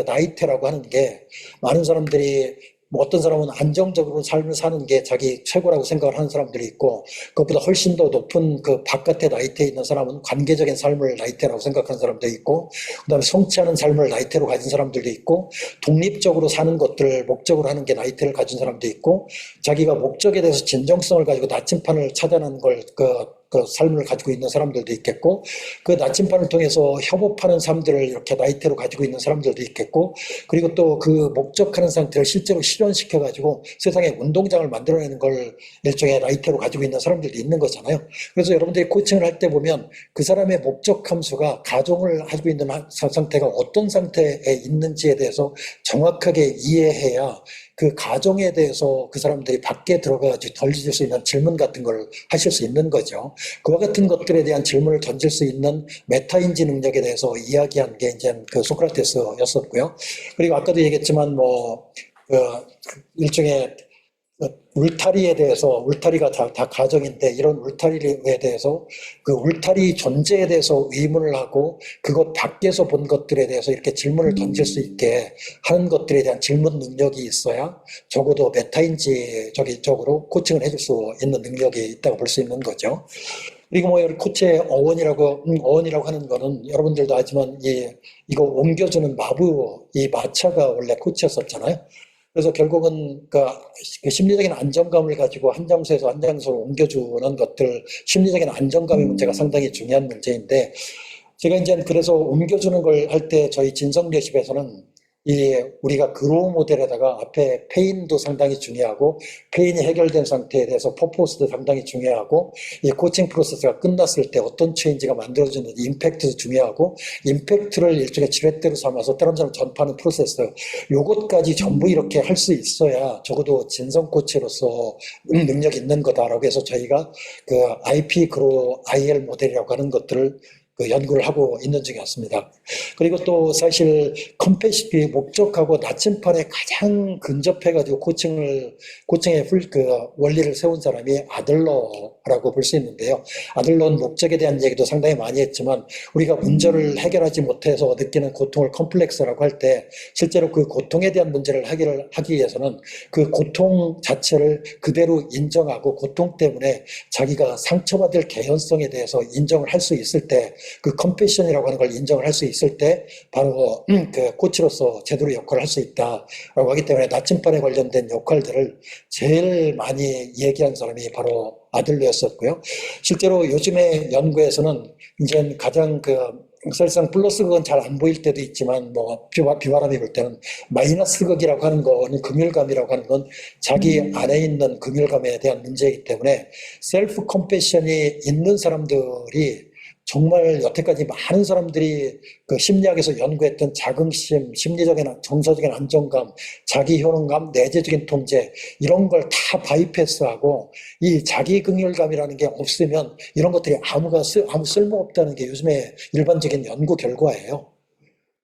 나이테라고 하는 게 많은 사람들이 뭐 어떤 사람은 안정적으로 삶을 사는 게 자기 최고라고 생각을 하는 사람들이 있고, 그것보다 훨씬 더 높은 그 바깥의 나이테에 있는 사람은 관계적인 삶을 나이테라고 생각하는 사람도 있고, 그다음에 성취하는 삶을 나이테로 가진 사람들도 있고, 독립적으로 사는 것들을 목적으로 하는 게 나이테를 가진 사람도 있고, 자기가 목적에 대해서 진정성을 가지고 나침판을 찾아내는 걸 그 삶을 가지고 있는 사람들도 있겠고, 그 나침판을 통해서 협업하는 사람들을 이렇게 나이테로 가지고 있는 사람들도 있겠고, 그리고 또 그 목적하는 상태를 실제로 실현시켜가지고 세상에 운동장을 만들어내는 걸 일종의 나이테로 가지고 있는 사람들도 있는 거잖아요. 그래서 여러분들이 코칭을 할 때 보면 그 사람의 목적 함수가 가정을 가지고 있는 상태가 어떤 상태에 있는지에 대해서 정확하게 이해해야 그 가정에 대해서 그 사람들이 밖에 들어가가지고 던질 수 있는 질문 같은 걸 하실 수 있는 거죠. 그와 같은 것들에 대한 질문을 던질 수 있는 메타인지 능력에 대해서 이야기한 게 이제 그 소크라테스였었고요. 그리고 아까도 얘기했지만 일종의 울타리에 대해서, 울타리가 다 가정인데 이런 울타리에 대해서 그 울타리 존재에 대해서 의문을 하고 그것 밖에서 본 것들에 대해서 이렇게 질문을 던질 수 있게 하는 것들에 대한 질문 능력이 있어야 적어도 메타인지적으로 코칭을 해줄 수 있는 능력이 있다고 볼 수 있는 거죠. 그리고 뭐 코치의 어원이라고 하는 거는 여러분들도 알지만 이거 옮겨주는 이 마차가 원래 코치였었잖아요. 그래서 결국은 그 심리적인 안정감을 가지고 한 장소에서 한 장소로 옮겨주는 것들, 심리적인 안정감의 문제가 상당히 중요한 문제인데, 제가 이제 그래서 옮겨주는 걸 할 때 저희 진성레시피에서는 우리가 그로우 모델에다가 앞에 페인도 상당히 중요하고, 페인이 해결된 상태에 대해서 퍼포스도 상당히 중요하고, 이 코칭 프로세스가 끝났을 때 어떤 체인지가 만들어지는 임팩트도 중요하고, 임팩트를 일종의 지렛대로 삼아서 다른 사람 전파하는 프로세스, 요것까지 전부 이렇게 할 수 있어야 적어도 진성 코치로서 능력이 있는 거다라고 해서 저희가 그 IP 그로우 IL 모델이라고 하는 것들을 연구를 하고 있는 중이었습니다. 그리고 또 사실 컴패시피 목적하고 나침판에 가장 근접해가지고 코칭의 원리를 세운 사람이 아들러라고 볼 수 있는데요. 아들러는 목적에 대한 얘기도 상당히 많이 했지만, 우리가 문제를 해결하지 못해서 느끼는 고통을 컴플렉스라고 할 때 실제로 그 고통에 대한 문제를 해결하기 위해서는 그 고통 자체를 그대로 인정하고 고통 때문에 자기가 상처받을 개연성에 대해서 인정을 할 수 있을 때, 그 컴패션이라고 하는 걸 인정을 할 수 있을 때 바로 그 코치로서 제대로 역할을 할 수 있다라고 하기 때문에 나침반에 관련된 역할들을 제일 많이 얘기한 사람이 바로 아들러였었고요. 실제로 요즘의 연구에서는 이제 가장 사실상 플러스 극은 잘 안 보일 때도 있지만, 비바람이 불 때는 마이너스 극이라고 하는 거는, 긍휼감이라고 하는 건 자기 안에 있는 긍휼감에 대한 문제이기 때문에 셀프 컴패션이 있는 사람들이 정말 여태까지 많은 사람들이 그 심리학에서 연구했던 자긍심, 심리적인, 정서적인 안정감, 자기 효능감, 내재적인 통제, 이런 걸 다 바이패스하고 이 자기 긍휼감이라는 게 없으면 이런 것들이 아무 쓸모없다는 게 요즘에 일반적인 연구 결과예요.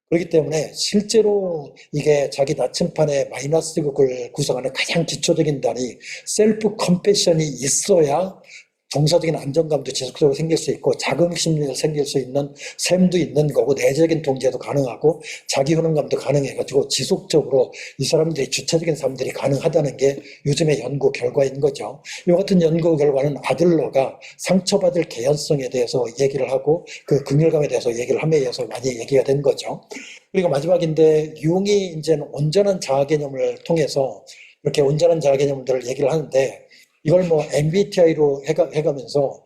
그렇기 때문에 실제로 이게 자기 나침판의 마이너스 극을 구성하는 가장 기초적인 단위, 셀프 컴패션이 있어야 정서적인 안정감도 지속적으로 생길 수 있고 자긍심도 생길 수 있는 셈도 있는 거고 내적인 통제도 가능하고 자기 효능감도 가능해가지고 지속적으로 이 사람들이 주체적인 삶들이 가능하다는 게 요즘의 연구 결과인 거죠. 이 같은 연구 결과는 아들러가 상처받을 개연성에 대해서 얘기를 하고 그 긍휼감에 대해서 얘기를 함에 의해서 많이 얘기가 된 거죠. 그리고 마지막인데 융이 이제는 온전한 자아 개념을 통해서 이렇게 온전한 자아 개념들을 얘기를 하는데 이걸 MBTI로 해가면서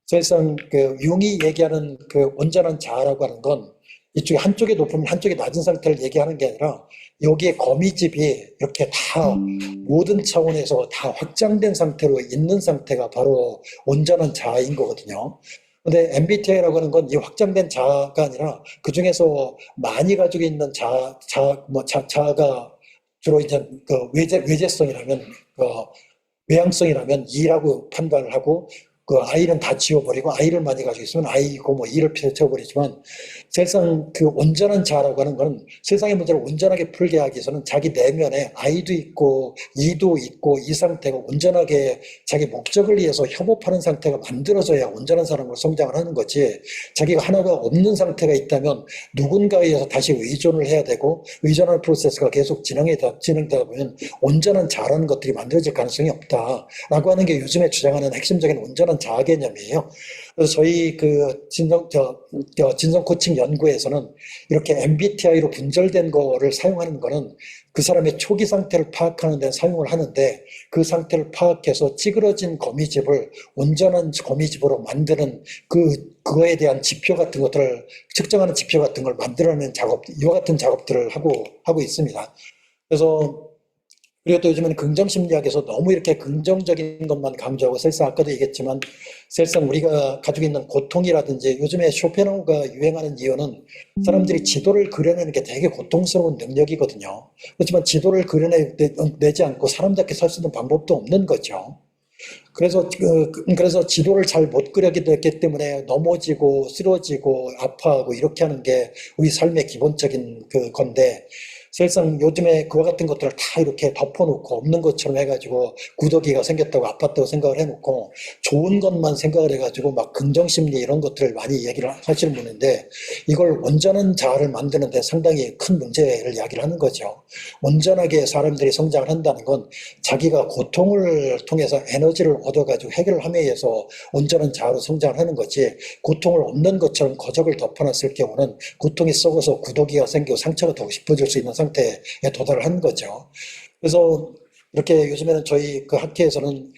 사실상 그 융이 얘기하는 그 온전한 자아라고 하는 건 이쪽에 한쪽이 높으면 한쪽이 낮은 상태를 얘기하는 게 아니라 여기에 거미집이 이렇게 다 모든 차원에서 다 확장된 상태로 있는 상태가 바로 온전한 자아인 거거든요. 근데 MBTI라고 하는 건 이 확장된 자아가 아니라 그 중에서 많이 가지고 있는 자아가 주로 이제 그 외재성이라면 외향성이라면 E라고 판단을 하고 그 I는 다 지워버리고 I를 많이 가지고 있으면 I고 E를 펼쳐버리지만 사실상 그 온전한 자라고 하는 건 세상의 문제를 온전하게 풀게 하기 위해서는 자기 내면에 I도 있고 E도 있고 이 상태가 온전하게 자기 목적을 위해서 협업하는 상태가 만들어져야 온전한 사람으로 성장을 하는 거지 자기가 하나가 없는 상태가 있다면 누군가에 의해서 다시 의존을 해야 되고 의존하는 프로세스가 계속 진행되다 보면 온전한 자라는 것들이 만들어질 가능성이 없다라고 하는 게 요즘에 주장하는 핵심적인 온전한 자아 개념이에요. 그래서 저희 그 진성 코칭 연구에서는 이렇게 MBTI로 분절된 거를 사용하는 거는 그 사람의 초기 상태를 파악하는 데 사용을 하는데 그 상태를 파악해서 찌그러진 거미집을 온전한 거미집으로 만드는 그거에 대한 지표 같은 것들을 측정하는 지표 같은 걸 만들어내는 작업, 이와 같은 작업들을 하고 있습니다. 그래서 그리고 또 요즘에는 긍정심리학에서 너무 이렇게 긍정적인 것만 강조하고 사실상 아까도 얘기했지만 사실상 우리가 가지고 있는 고통이라든지 요즘에 쇼펜하우가 유행하는 이유는 사람들이 지도를 그려내는 게 되게 고통스러운 능력이거든요. 그렇지만 지도를 그려내지 않고 사람답게 살 수 있는 방법도 없는 거죠. 그래서 지도를 잘 못 그리게 됐기 때문에 넘어지고 쓰러지고 아파하고 이렇게 하는 게 우리 삶의 기본적인 건데 사실상 요즘에 그와 같은 것들을 다 이렇게 덮어놓고 없는 것처럼 해가지고 구더기가 생겼다고 아팠다고 생각을 해놓고 좋은 것만 생각을 해가지고 막 긍정심리 이런 것들을 많이 얘기를 하시는 분인데 이걸 온전한 자아를 만드는데 상당히 큰 문제를 이야기를 하는 거죠. 온전하게 사람들이 성장을 한다는 건 자기가 고통을 통해서 에너지를 얻어가지고 해결을 함에 의해서 온전한 자아로 성장을 하는 거지 고통을 없는 것처럼 거적을 덮어놨을 경우는 고통이 썩어서 구더기가 생기고 상처가 더 깊어질 수 있는 상태에 도달을 하는 거죠. 그래서 이렇게 요즘에는 저희 그 학회에서는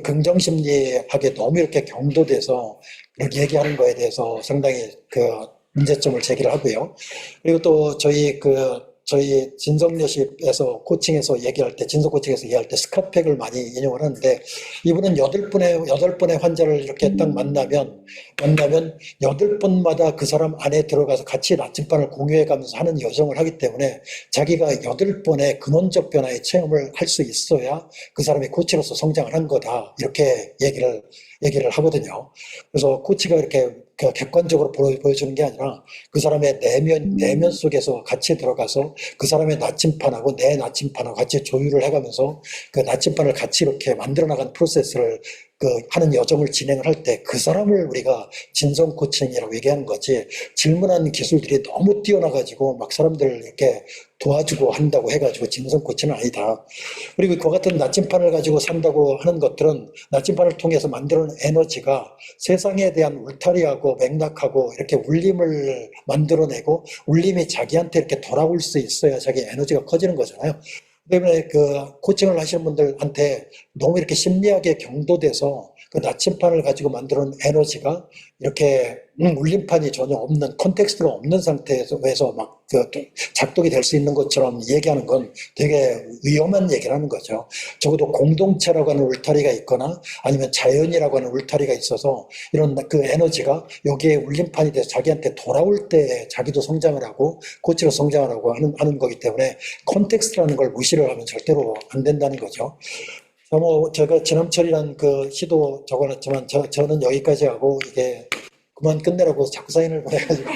긍정심리학에 너무 이렇게 경도돼서 이렇게 얘기하는 거에 대해서 상당히 그 문제점을 제기를 하고요. 그리고 또 저희 진성여십에서 코칭에서 얘기할 때, 진성 코칭에서 얘기할 때 스캇팩을 많이 인용을 하는데, 이분은 여덟 번의 환자를 이렇게 딱 만나면 8번마다 그 사람 안에 들어가서 같이 나침반을 공유해 가면서 하는 여정을 하기 때문에 자기가 8번의 근원적 변화의 체험을 할 수 있어야 그 사람이 코치로서 성장을 한 거다. 이렇게 얘기를 하거든요. 그래서 코치가 이렇게 객관적으로 보여주는 게 아니라 그 사람의 내면 속에서 같이 들어가서 그 사람의 나침판하고 내 나침판하고 같이 조율을 해가면서 그 나침판을 같이 이렇게 만들어 나간 프로세스를 하는 여정을 진행을 할 때 그 사람을 우리가 진성 코칭이라고 얘기하는 거지 질문하는 기술들이 너무 뛰어나가지고 막 사람들을 이렇게 도와주고 한다고 해가지고 진성 코칭은 아니다. 그리고 그 같은 나침판을 가지고 산다고 하는 것들은 나침판을 통해서 만드는 에너지가 세상에 대한 울타리하고 맥락하고 이렇게 울림을 만들어내고 울림이 자기한테 이렇게 돌아올 수 있어야 자기 에너지가 커지는 거잖아요. 때문에 그 코칭을 하시는 분들한테 너무 이렇게 심리학에 경도돼서 그 나침판을 가지고 만드는 에너지가 이렇게 울림판이 전혀 없는, 컨텍스트가 없는 상태에서 막 작동이 될 수 있는 것처럼 얘기하는 건 되게 위험한 얘기를 하는 거죠. 적어도 공동체라고 하는 울타리가 있거나 아니면 자연이라고 하는 울타리가 있어서 이런 그 에너지가 여기에 울림판이 돼서 자기한테 돌아올 때 자기도 성장을 하고 고치로 성장을 하고 하는 거기 때문에 컨텍스트라는 걸 무시를 하면 절대로 안 된다는 거죠. 제가 지남철이란 그 시도 적어놨지만 저는 여기까지 하고 이게 그만 끝내라고 자꾸 사인을 보내가지고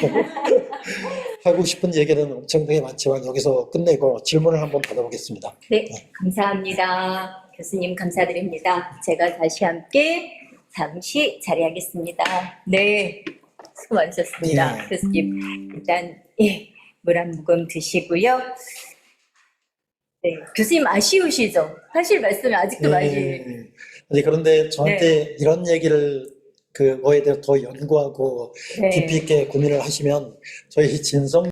하고 싶은 얘기는 엄청 되게 많지만 여기서 끝내고 질문을 한번 받아보겠습니다. 네, 감사합니다. 교수님 감사드립니다. 제가 다시 함께 잠시 자리하겠습니다. 네, 수고 많으셨습니다. 네. 교수님, 일단 물 한 모금 드시고요. 네, 교수님 아쉬우시죠? 사실 말씀이 아직도 많이. 아니, 그런데 저한테 이런 얘기를 그거에 대해서 더 연구하고 네. 깊이 있게 고민을 하시면 저희 진성